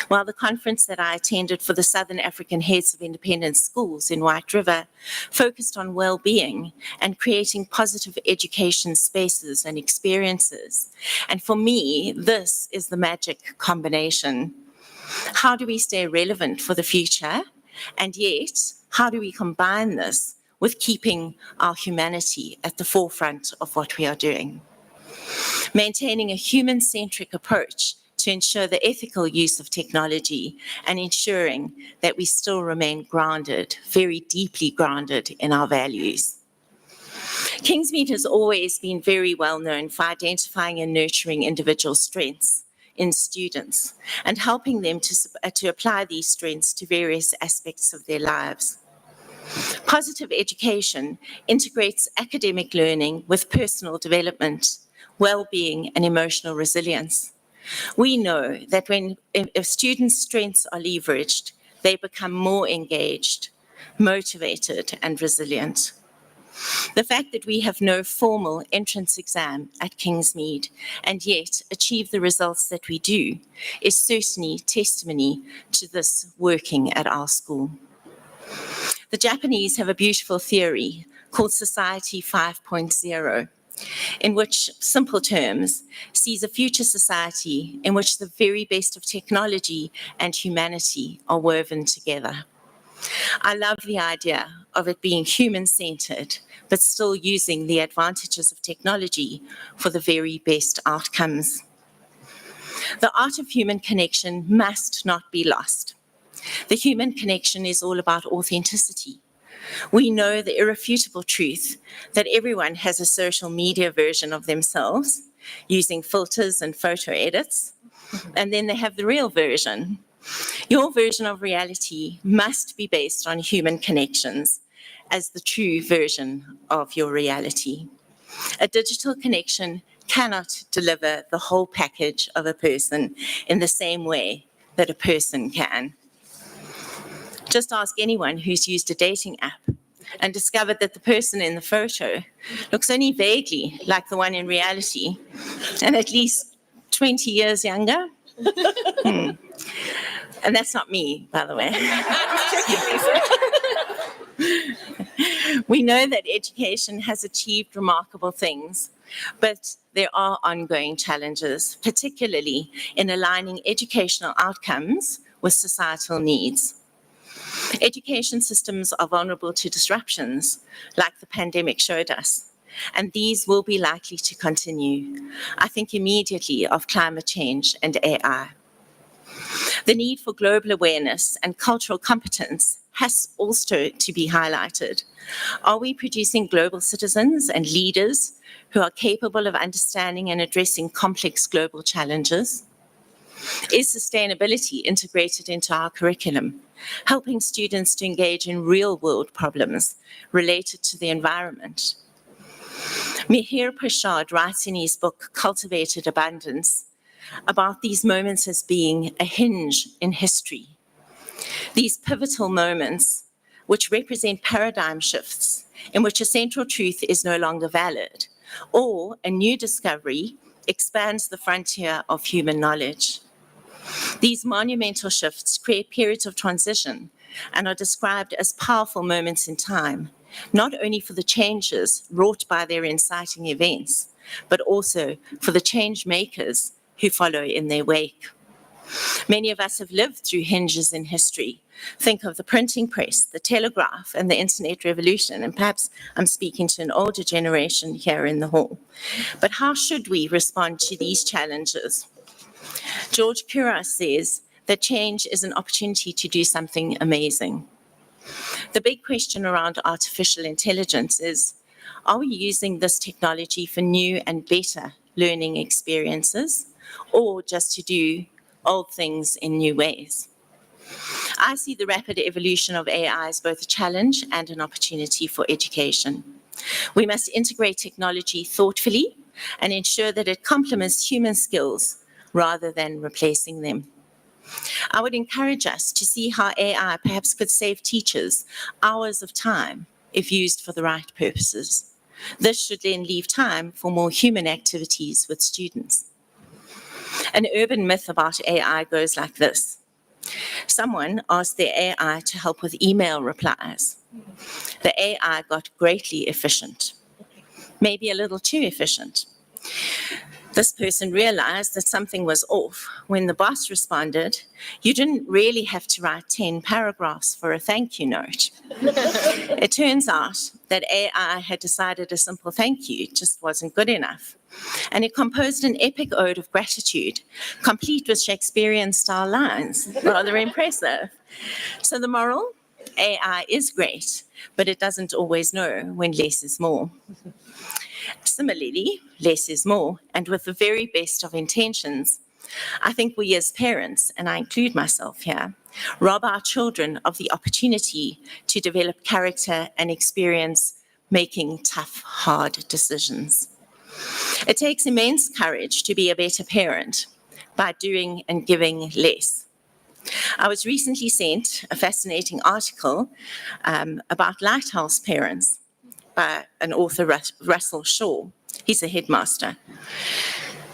While the conference that I attended for the Southern African Heads of Independent Schools in White River focused on well-being and creating positive education spaces and experiences. And for me, this is the magic combination. How do we stay relevant for the future? And yet, how do we combine this with keeping our humanity at the forefront of what we are doing? Maintaining a human-centric approach to ensure the ethical use of technology and ensuring that we still remain grounded, very deeply grounded in our values. Kingsmead has always been very well known for identifying and nurturing individual strengths in students and helping them to apply these strengths to various aspects of their lives. Positive education integrates academic learning with personal development, well-being, and emotional resilience. We know that if students' strengths are leveraged, they become more engaged, motivated, and resilient. The fact that we have no formal entrance exam at Kingsmead and yet achieve the results that we do is certainly testimony to this working at our school. The Japanese have a beautiful theory called Society 5.0, in which, simple terms, sees a future society in which the very best of technology and humanity are woven together. I love the idea of it being human-centered, but still using the advantages of technology for the very best outcomes. The art of human connection must not be lost. The human connection is all about authenticity, We know the irrefutable truth that everyone has a social media version of themselves using filters and photo edits, and then they have the real version. Your version of reality must be based on human connections as the true version of your reality. A digital connection cannot deliver the whole package of a person in the same way that a person can. Just ask anyone who's used a dating app and discovered that the person in the photo looks only vaguely like the one in reality and at least 20 years younger. And that's not me, by the way. We know that education has achieved remarkable things, but there are ongoing challenges, particularly in aligning educational outcomes with societal needs. Education systems are vulnerable to disruptions, like the pandemic showed us, and these will be likely to continue. I think immediately of climate change and AI. The need for global awareness and cultural competence has also to be highlighted. Are we producing global citizens and leaders who are capable of understanding and addressing complex global challenges? Is sustainability integrated into our curriculum, helping students to engage in real-world problems related to the environment? Mihir Prashad writes in his book, Cultivated Abundance, about these moments as being a hinge in history. These pivotal moments, which represent paradigm shifts in which a central truth is no longer valid, or a new discovery expands the frontier of human knowledge. These monumental shifts create periods of transition and are described as powerful moments in time, not only for the changes wrought by their inciting events, but also for the change makers who follow in their wake. Many of us have lived through hinges in history. Think of the printing press, the telegraph, and the internet revolution, and perhaps I'm speaking to an older generation here in the hall. But how should we respond to these challenges? George Couros says that change is an opportunity to do something amazing. The big question around artificial intelligence is, are we using this technology for new and better learning experiences, or just to do old things in new ways? I see the rapid evolution of AI as both a challenge and an opportunity for education. We must integrate technology thoughtfully and ensure that it complements human skills rather than replacing them. I would encourage us to see how AI perhaps could save teachers hours of time if used for the right purposes. This should then leave time for more human activities with students. An urban myth about AI goes like this. Someone asked their AI to help with email replies. The AI got greatly efficient, maybe a little too efficient. This person realized that something was off when the boss responded, "You didn't really have to write 10 paragraphs for a thank you note." It turns out that AI had decided a simple thank you just wasn't good enough. And it composed an epic ode of gratitude, complete with Shakespearean-style lines. Rather impressive. So the moral? AI is great, but it doesn't always know when less is more. Similarly, less is more, and with the very best of intentions, I think we as parents, and I include myself here, rob our children of the opportunity to develop character and experience making tough, hard decisions. It takes immense courage to be a better parent by doing and giving less. I was recently sent a fascinating article about lighthouse parents by an author, Russell Shaw. He's a headmaster.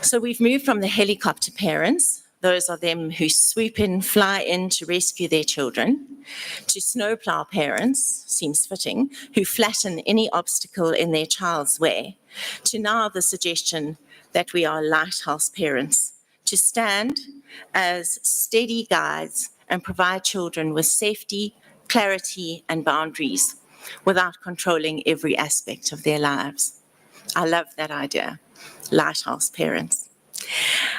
So we've moved from the helicopter parents, those are them who swoop in, fly in to rescue their children, to snowplow parents, seems fitting, who flatten any obstacle in their child's way, to now the suggestion that we are lighthouse parents, to stand as steady guides and provide children with safety, clarity, and boundaries without controlling every aspect of their lives. I love that idea, lighthouse parents.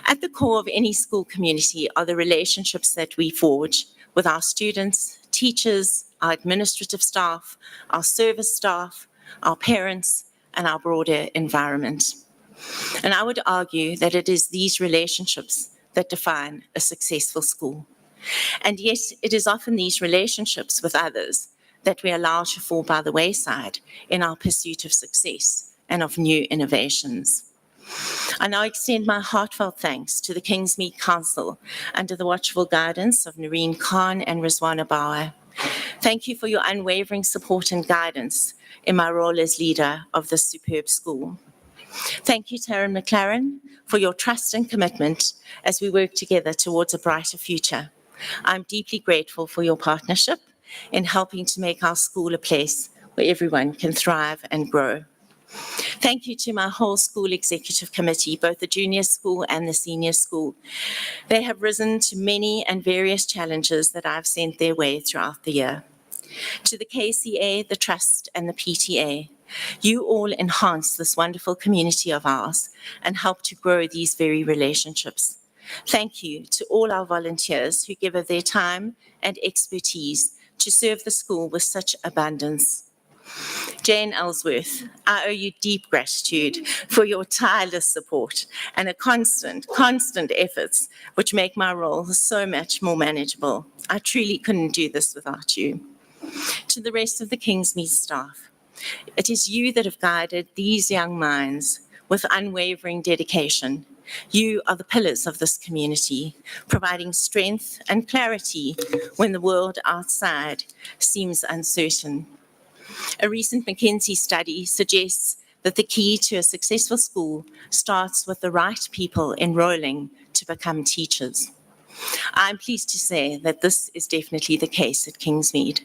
At the core of any school community are the relationships that we forge with our students, teachers, our administrative staff, our service staff, our parents, and our broader environment. And I would argue that it is these relationships that define a successful school. And yet, it is often these relationships with others that we allow to fall by the wayside in our pursuit of success and of new innovations. I now extend my heartfelt thanks to the Kingsmead Council under the watchful guidance of Noreen Khan and Rizwana Bauer. Thank you for your unwavering support and guidance in my role as leader of this superb school. Thank you, Taryn McLaren, for your trust and commitment as we work together towards a brighter future. I'm deeply grateful for your partnership in helping to make our school a place where everyone can thrive and grow. Thank you to my whole school executive committee, both the junior school and the senior school. They have risen to many and various challenges that I've sent their way throughout the year. To the KCA, the Trust, and the PTA, you all enhance this wonderful community of ours and help to grow these very relationships. Thank you to all our volunteers who give of their time and expertise to serve the school with such abundance. Jane Ellsworth, I owe you deep gratitude for your tireless support and a constant efforts which make my role so much more manageable. I truly couldn't do this without you. To the rest of the Kingsmead staff, it is you that have guided these young minds with unwavering dedication. You are the pillars of this community, providing strength and clarity when the world outside seems uncertain. A recent McKinsey study suggests that the key to a successful school starts with the right people enrolling to become teachers. I'm pleased to say that this is definitely the case at Kingsmead.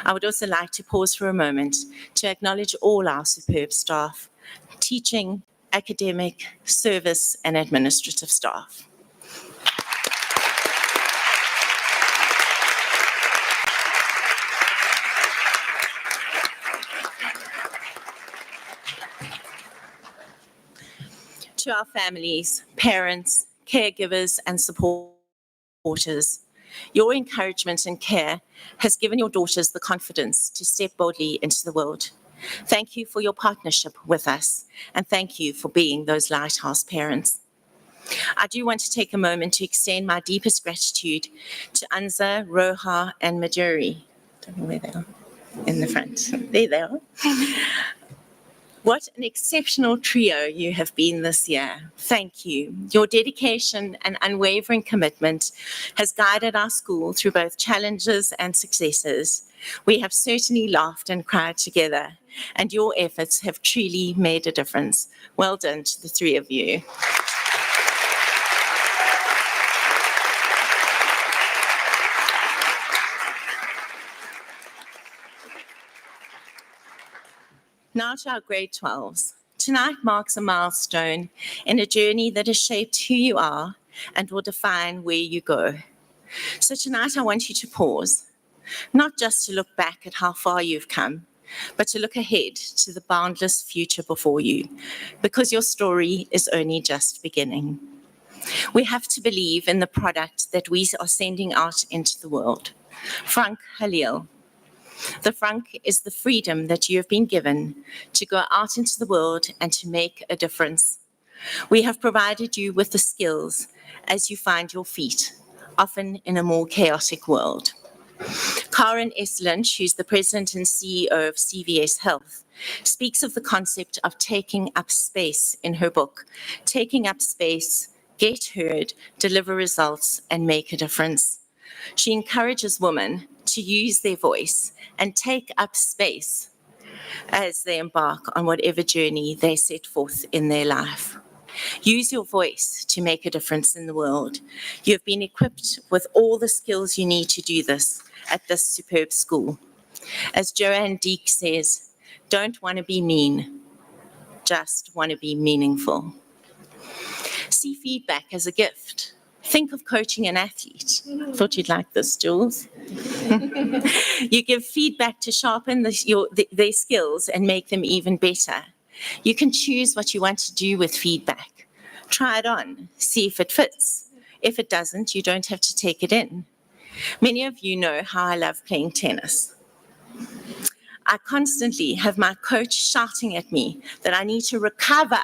I would also like to pause for a moment to acknowledge all our superb staff, teaching, academic, service, and administrative staff. To our families, parents, caregivers, and supporters, your encouragement and care has given your daughters the confidence to step boldly into the world. Thank you for your partnership with us, and thank you for being those lighthouse parents. I do want to take a moment to extend my deepest gratitude to Anza, Roha, and Majuri. Don't know where they are. In the front. There they are. What an exceptional trio you have been this year. Thank you. Your dedication and unwavering commitment has guided our school through both challenges and successes. We have certainly laughed and cried together, and your efforts have truly made a difference. Well done to the three of you. Now to our grade 12s. Tonight marks a milestone in a journey that has shaped who you are and will define where you go. So tonight I want you to pause, not just to look back at how far you've come, but to look ahead to the boundless future before you, because your story is only just beginning. We have to believe in the product that we are sending out into the world. Frank Halil. The Frank is the freedom that you have been given to go out into the world and to make a difference. We have provided you with the skills as you find your feet, often in a more chaotic world. Karen S. Lynch, who's the president and CEO of CVS Health, speaks of the concept of taking up space in her book, Taking Up Space, Get Heard, Deliver Results, and Make a Difference. She encourages women to use their voice and take up space as they embark on whatever journey they set forth in their life. Use your voice to make a difference in the world. You have been equipped with all the skills you need to do this at this superb school. As Joanne Deek says, don't want to be mean, just want to be meaningful. See feedback as a gift. Think of coaching an athlete. Thought you'd like this, Jules. You give feedback to sharpen their skills and make them even better. You can choose what you want to do with feedback. Try it on, see if it fits. If it doesn't, you don't have to take it in. Many of you know how I love playing tennis. I constantly have my coach shouting at me that I need to recover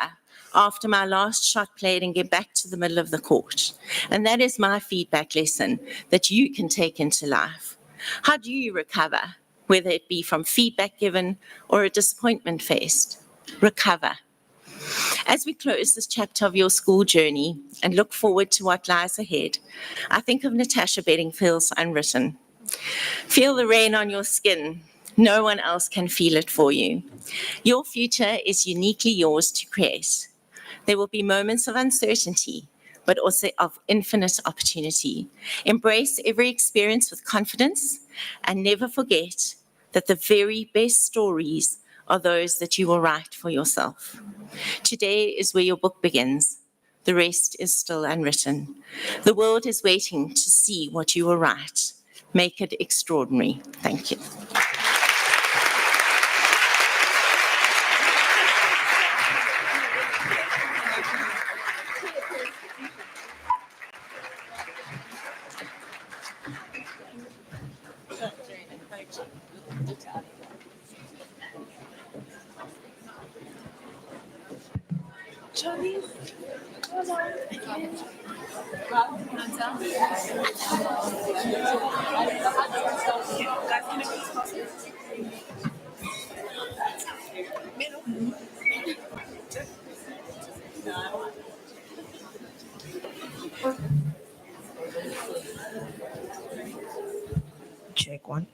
after my last shot played and get back to the middle of the court. And that is my feedback lesson that you can take into life. How do you recover, whether it be from feedback given or a disappointment faced? Recover. As we close this chapter of your school journey and look forward to what lies ahead, I think of Natasha Bedingfield's Unwritten. Feel the rain on your skin. No one else can feel it for you. Your future is uniquely yours to create. There will be moments of uncertainty, but also of infinite opportunity. Embrace every experience with confidence and never forget that the very best stories are those that you will write for yourself. Today is where your book begins. The rest is still unwritten. The world is waiting to see what you will write. Make it extraordinary. Thank you. Check one.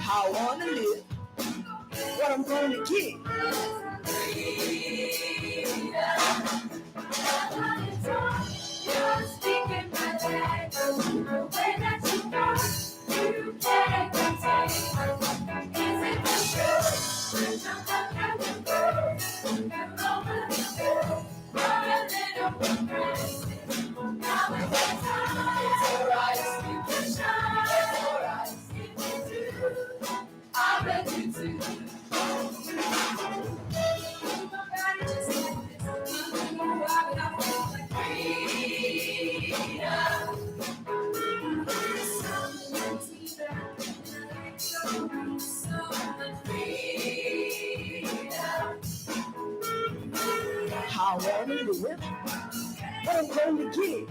How I wanna live, what I'm gonna get. How I wanna live, what I'm gonna get.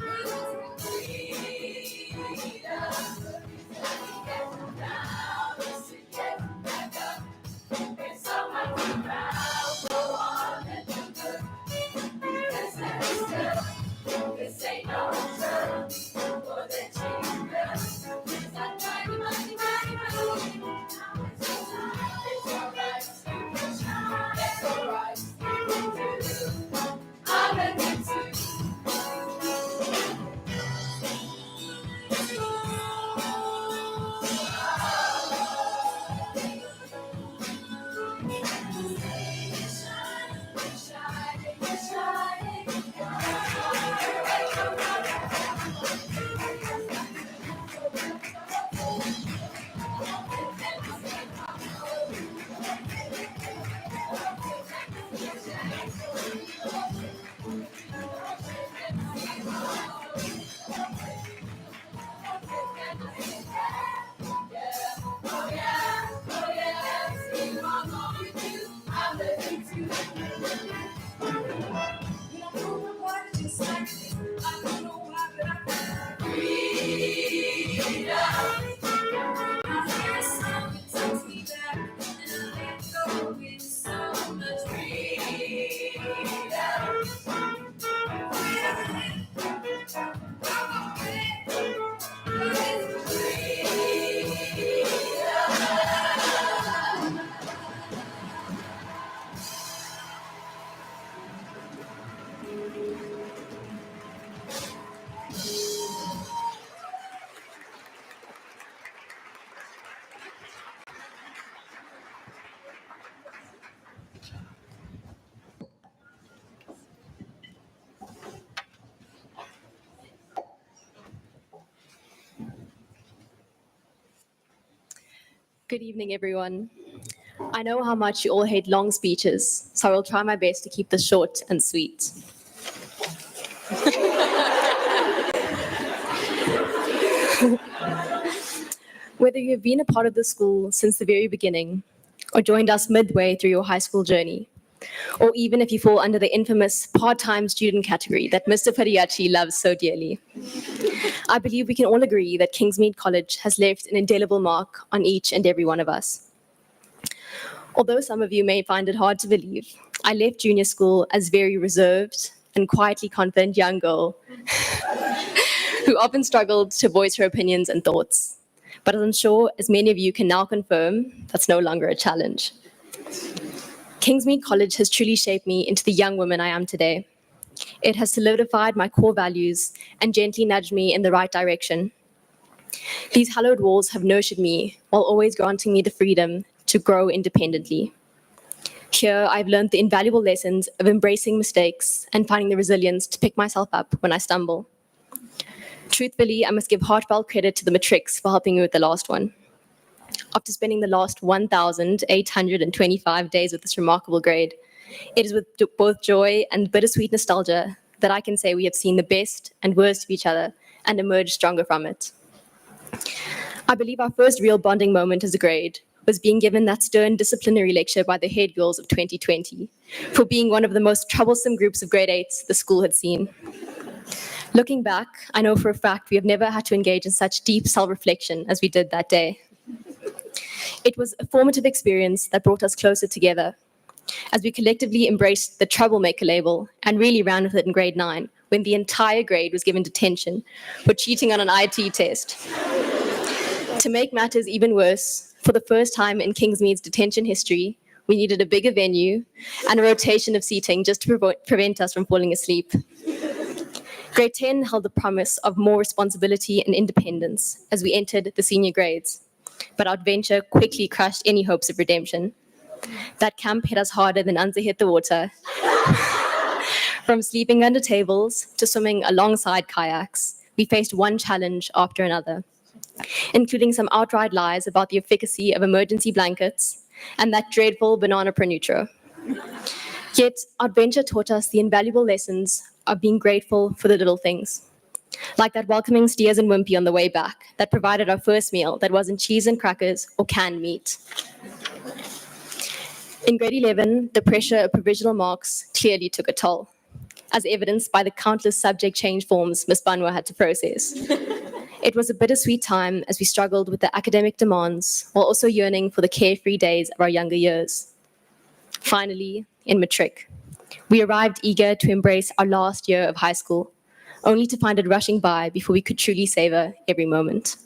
Good evening, everyone. I know how much you all hate long speeches, so I will try my best to keep this short and sweet. Whether you have been a part of the school since the very beginning, or joined us midway through your high school journey, or even if you fall under the infamous part-time student category that Mr. Padiachi loves so dearly, I believe we can all agree that Kingsmead College has left an indelible mark on each and every one of us. Although some of you may find it hard to believe, I left junior school as very reserved and quietly confident young girl who often struggled to voice her opinions and thoughts. But as I'm sure as many of you can now confirm, that's no longer a challenge. Kingsmead College has truly shaped me into the young woman I am today. It has solidified my core values and gently nudged me in the right direction. These hallowed walls have nurtured me while always granting me the freedom to grow independently. Here, I've learned the invaluable lessons of embracing mistakes and finding the resilience to pick myself up when I stumble. Truthfully, I must give heartfelt credit to the matrics for helping me with the last one. After spending the last 1,825 days with this remarkable grade, it is with both joy and bittersweet nostalgia that I can say we have seen the best and worst of each other and emerged stronger from it. I believe our first real bonding moment as a grade was being given that stern disciplinary lecture by the head girls of 2020 for being one of the most troublesome groups of grade 8s the school had seen. Looking back, I know for a fact we have never had to engage in such deep self-reflection as we did that day. It was a formative experience that brought us closer together as we collectively embraced the troublemaker label and really ran with it in grade 9 when the entire grade was given detention for cheating on an IT test. To make matters even worse, for the first time in Kingsmead's detention history, we needed a bigger venue and a rotation of seating just to prevent us from falling asleep. Grade 10 held the promise of more responsibility and independence as we entered the senior grades, but our adventure quickly crushed any hopes of redemption. That camp hit us harder than Anza hit the water. From sleeping under tables to swimming alongside kayaks, we faced one challenge after another, including some outright lies about the efficacy of emergency blankets and that dreadful banana prenutro. Yet, our adventure taught us the invaluable lessons of being grateful for the little things, like that welcoming steers and wimpy on the way back that provided our first meal that wasn't cheese and crackers or canned meat. In grade 11, the pressure of provisional marks clearly took a toll, as evidenced by the countless subject change forms Ms. Banwa had to process. It was a bittersweet time as we struggled with the academic demands while also yearning for the carefree days of our younger years. Finally, in matric, we arrived eager to embrace our last year of high school, only to find it rushing by before we could truly savor every moment.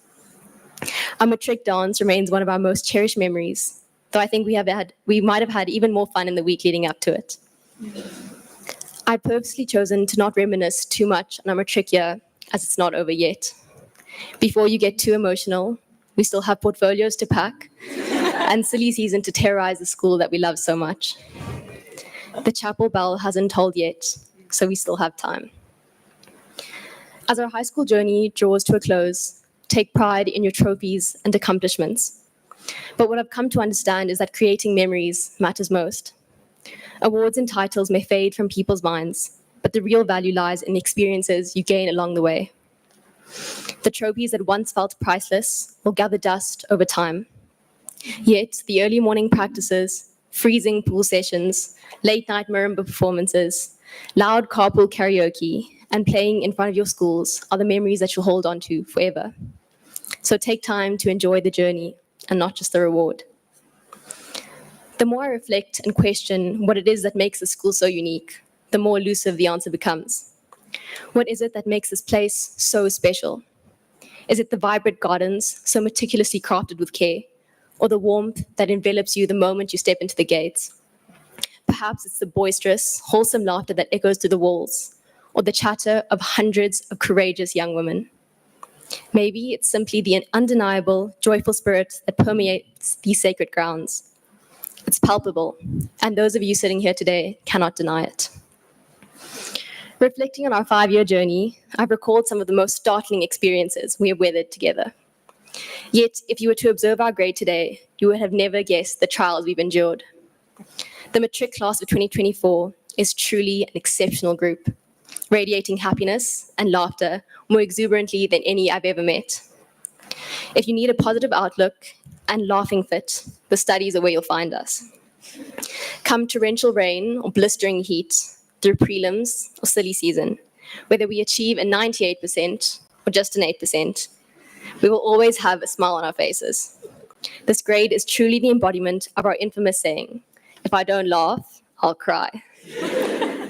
Our matric dance remains one of our most cherished memories, though I think we might have had even more fun in the week leading up to it. I've purposely chosen to not reminisce too much on our matric year, as it's not over yet. Before you get too emotional, we still have portfolios to pack and silly season to terrorize the school that we love so much. The chapel bell hasn't tolled yet, so we still have time. As our high school journey draws to a close, take pride in your trophies and accomplishments. But what I've come to understand is that creating memories matters most. Awards and titles may fade from people's minds, but the real value lies in the experiences you gain along the way. The trophies that once felt priceless will gather dust over time. Yet, the early morning practices, freezing pool sessions, late-night marimba performances, loud carpool karaoke, and playing in front of your schools are the memories that you'll hold on to forever. So take time to enjoy the journey and not just the reward. The more I reflect and question what it is that makes the school so unique, the more elusive the answer becomes. What is it that makes this place so special? Is it the vibrant gardens, so meticulously crafted with care, or the warmth that envelops you the moment you step into the gates? Perhaps it's the boisterous, wholesome laughter that echoes through the walls, or the chatter of hundreds of courageous young women. Maybe it's simply the undeniable, joyful spirit that permeates these sacred grounds. It's palpable, and those of you sitting here today cannot deny it. Reflecting on our 5-year journey, I've recalled some of the most startling experiences we have weathered together. Yet, if you were to observe our grade today, you would have never guessed the trials we've endured. The matric class of 2024 is truly an exceptional group, radiating happiness and laughter more exuberantly than any I've ever met. If you need a positive outlook and laughing fit, the studies are where you'll find us. Come torrential rain or blistering heat, through prelims or silly season, whether we achieve a 98% or just an 8%, we will always have a smile on our faces. This grade is truly the embodiment of our infamous saying, if I don't laugh, I'll cry.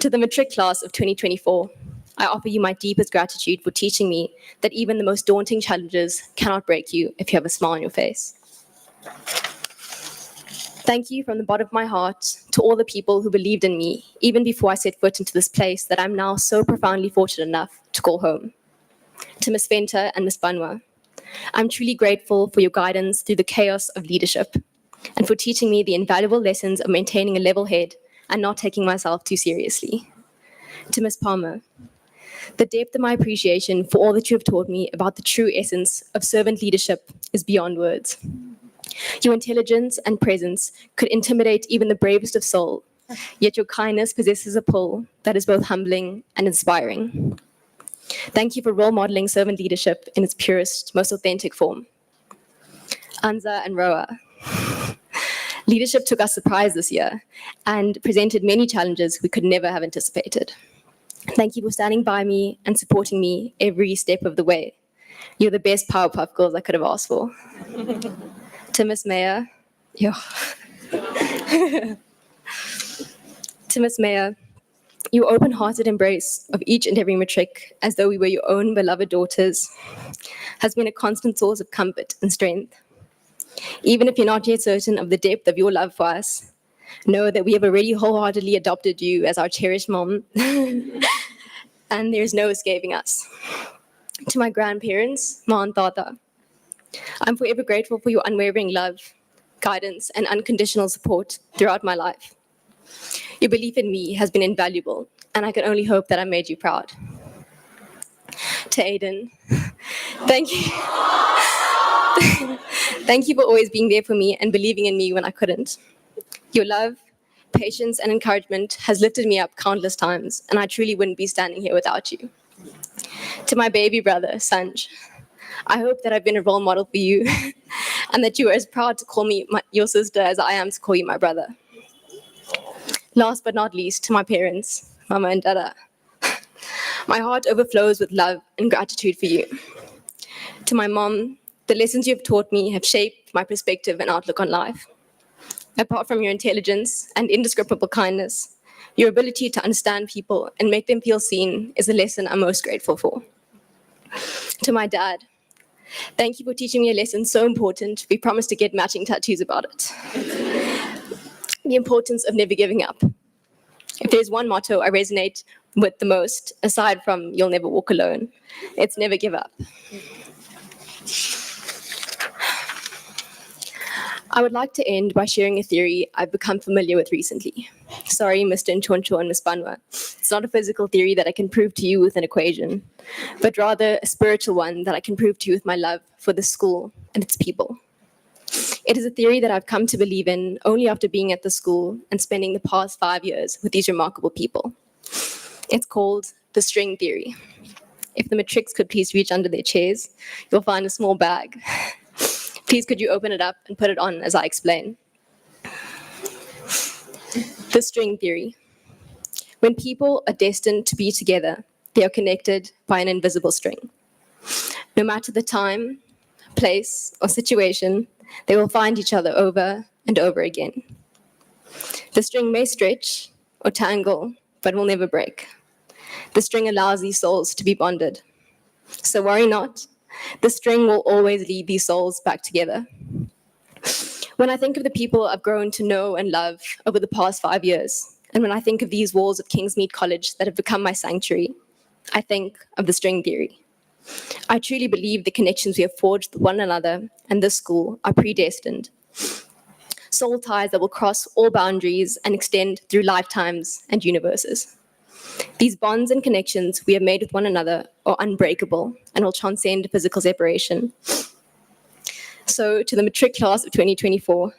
To the matric class of 2024, I offer you my deepest gratitude for teaching me that even the most daunting challenges cannot break you if you have a smile on your face. Thank you from the bottom of my heart to all the people who believed in me, even before I set foot into this place that I'm now so profoundly fortunate enough to call home. To Ms. Venter and Ms. Banwa, I'm truly grateful for your guidance through the chaos of leadership and for teaching me the invaluable lessons of maintaining a level head and not taking myself too seriously. To Ms. Palmer, the depth of my appreciation for all that you have taught me about the true essence of servant leadership is beyond words. Your intelligence and presence could intimidate even the bravest of soul, yet your kindness possesses a pull that is both humbling and inspiring. Thank you for role modeling servant leadership in its purest, most authentic form. Anza and Roa, leadership took us surprise this year and presented many challenges we could never have anticipated. Thank you for standing by me and supporting me every step of the way. You're the best Powerpuff Girls I could have asked for. To Miss Mayor, to Miss Mayor, your open-hearted embrace of each and every matric as though we were your own beloved daughters has been a constant source of comfort and strength. Even if you're not yet certain of the depth of your love for us, know that we have already wholeheartedly adopted you as our cherished mom, and there's no escaping us. To my grandparents, Ma and Tata, I'm forever grateful for your unwavering love, guidance, and unconditional support throughout my life. Your belief in me has been invaluable, and I can only hope that I made you proud. To Aiden, thank you. Thank you for always being there for me and believing in me when I couldn't. Your love, patience, and encouragement has lifted me up countless times, and I truly wouldn't be standing here without you. To my baby brother, Sanj, I hope that I've been a role model for you and that you are as proud to call me your sister as I am to call you my brother. Last but not least, to my parents, Mama and Dada, my heart overflows with love and gratitude for you. To my mom, the lessons you have taught me have shaped my perspective and outlook on life. Apart from your intelligence and indescribable kindness, your ability to understand people and make them feel seen is a lesson I'm most grateful for. To my dad, thank you for teaching me a lesson so important, we promised to get matching tattoos about it. The importance of never giving up. If there's one motto I resonate with the most, aside from you'll never walk alone, it's never give up. I would like to end by sharing a theory I've become familiar with recently. Sorry, Mr. Nchoncho and Ms. Banwa. It's not a physical theory that I can prove to you with an equation, but rather a spiritual one that I can prove to you with my love for the school and its people. It is a theory that I've come to believe in only after being at the school and spending the past 5 years with these remarkable people. It's called the string theory. If the matrics could please reach under their chairs, you'll find a small bag. Please could you open it up and put it on as I explain. The string theory. When people are destined to be together, they are connected by an invisible string. No matter the time, place, or situation, they will find each other over and over again. The string may stretch or tangle, but will never break. The string allows these souls to be bonded. So worry not, the string will always lead these souls back together. When I think of the people I've grown to know and love over the past 5 years, and when I think of these walls of Kingsmead College that have become my sanctuary, I think of the string theory. I truly believe the connections we have forged with one another and this school are predestined. Soul ties that will cross all boundaries and extend through lifetimes and universes. These bonds and connections we have made with one another are unbreakable and will transcend physical separation. So to the matric class of 2024,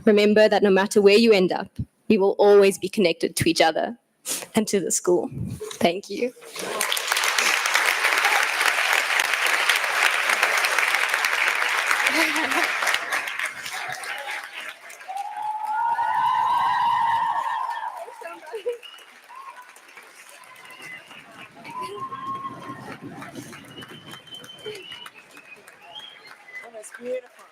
remember that no matter where you end up, we will always be connected to each other and to the school. Thank you. That was beautiful.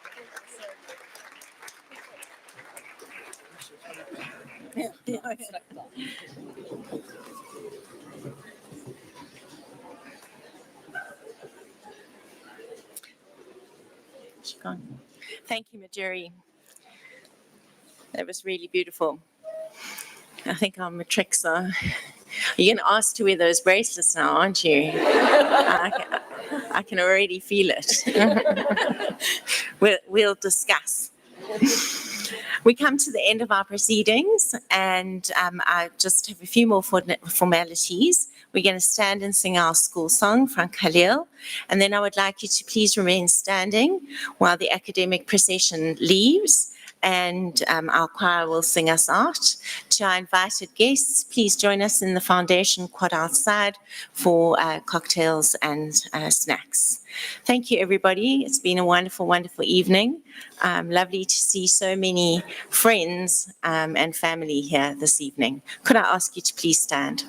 Thank you, Majuri. That was really beautiful. I think our matrics are. You're going to ask to wear those bracelets now, aren't you? I can already feel it. We'll discuss. We come to the end of our proceedings, and I just have a few more formalities. We're going to stand and sing our school song, Frank Khalil, and then I would like you to please remain standing while the academic procession leaves, and our choir will sing us out. To our invited guests, please join us in the foundation quad outside for cocktails and snacks. Thank you, everybody. It's been a wonderful, wonderful evening. Lovely to see so many friends and family here this evening. Could I ask you to please stand?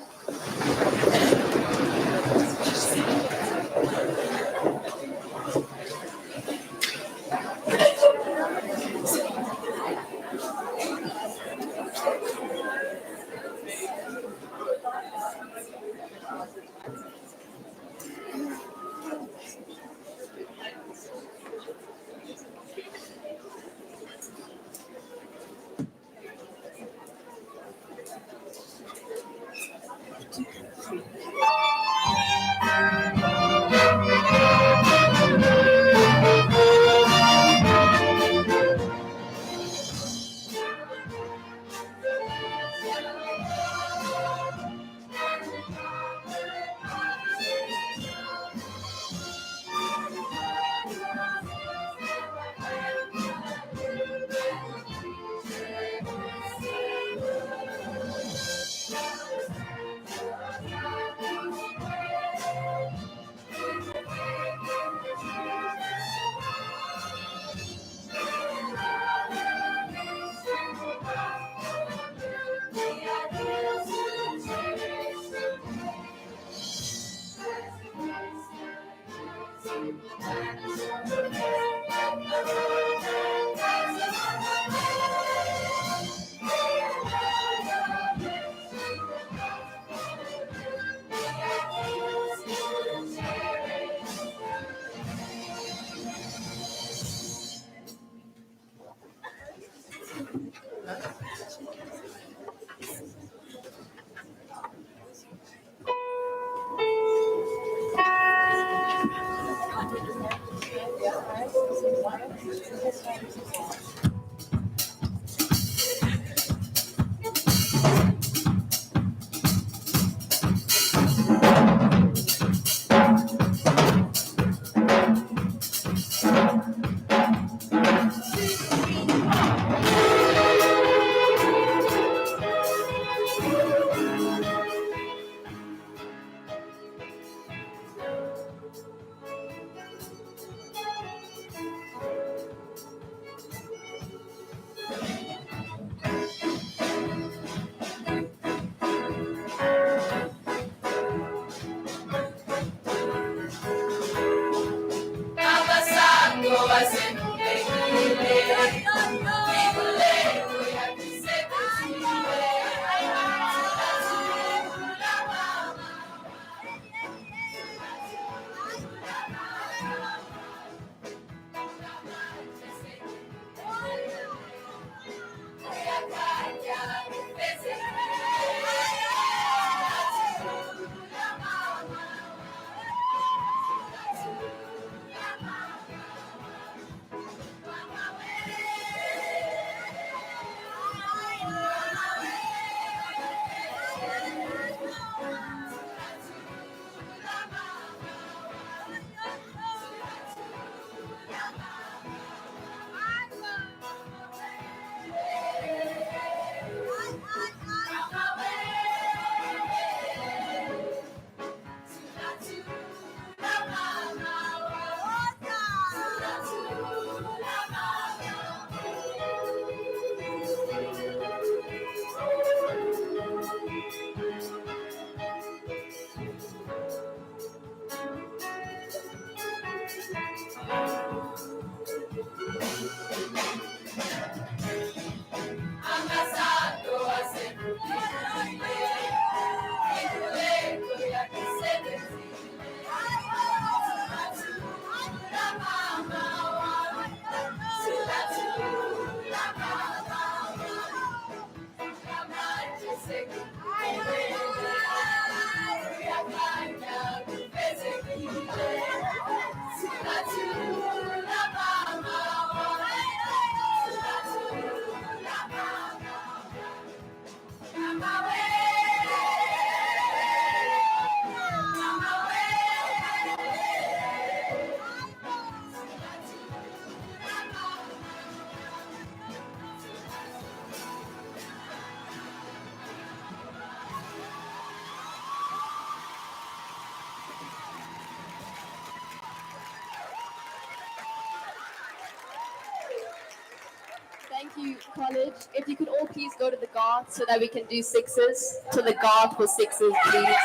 Thank you, college. If you could all please go to the guard so that we can do sixes. To the guard for sixes, please.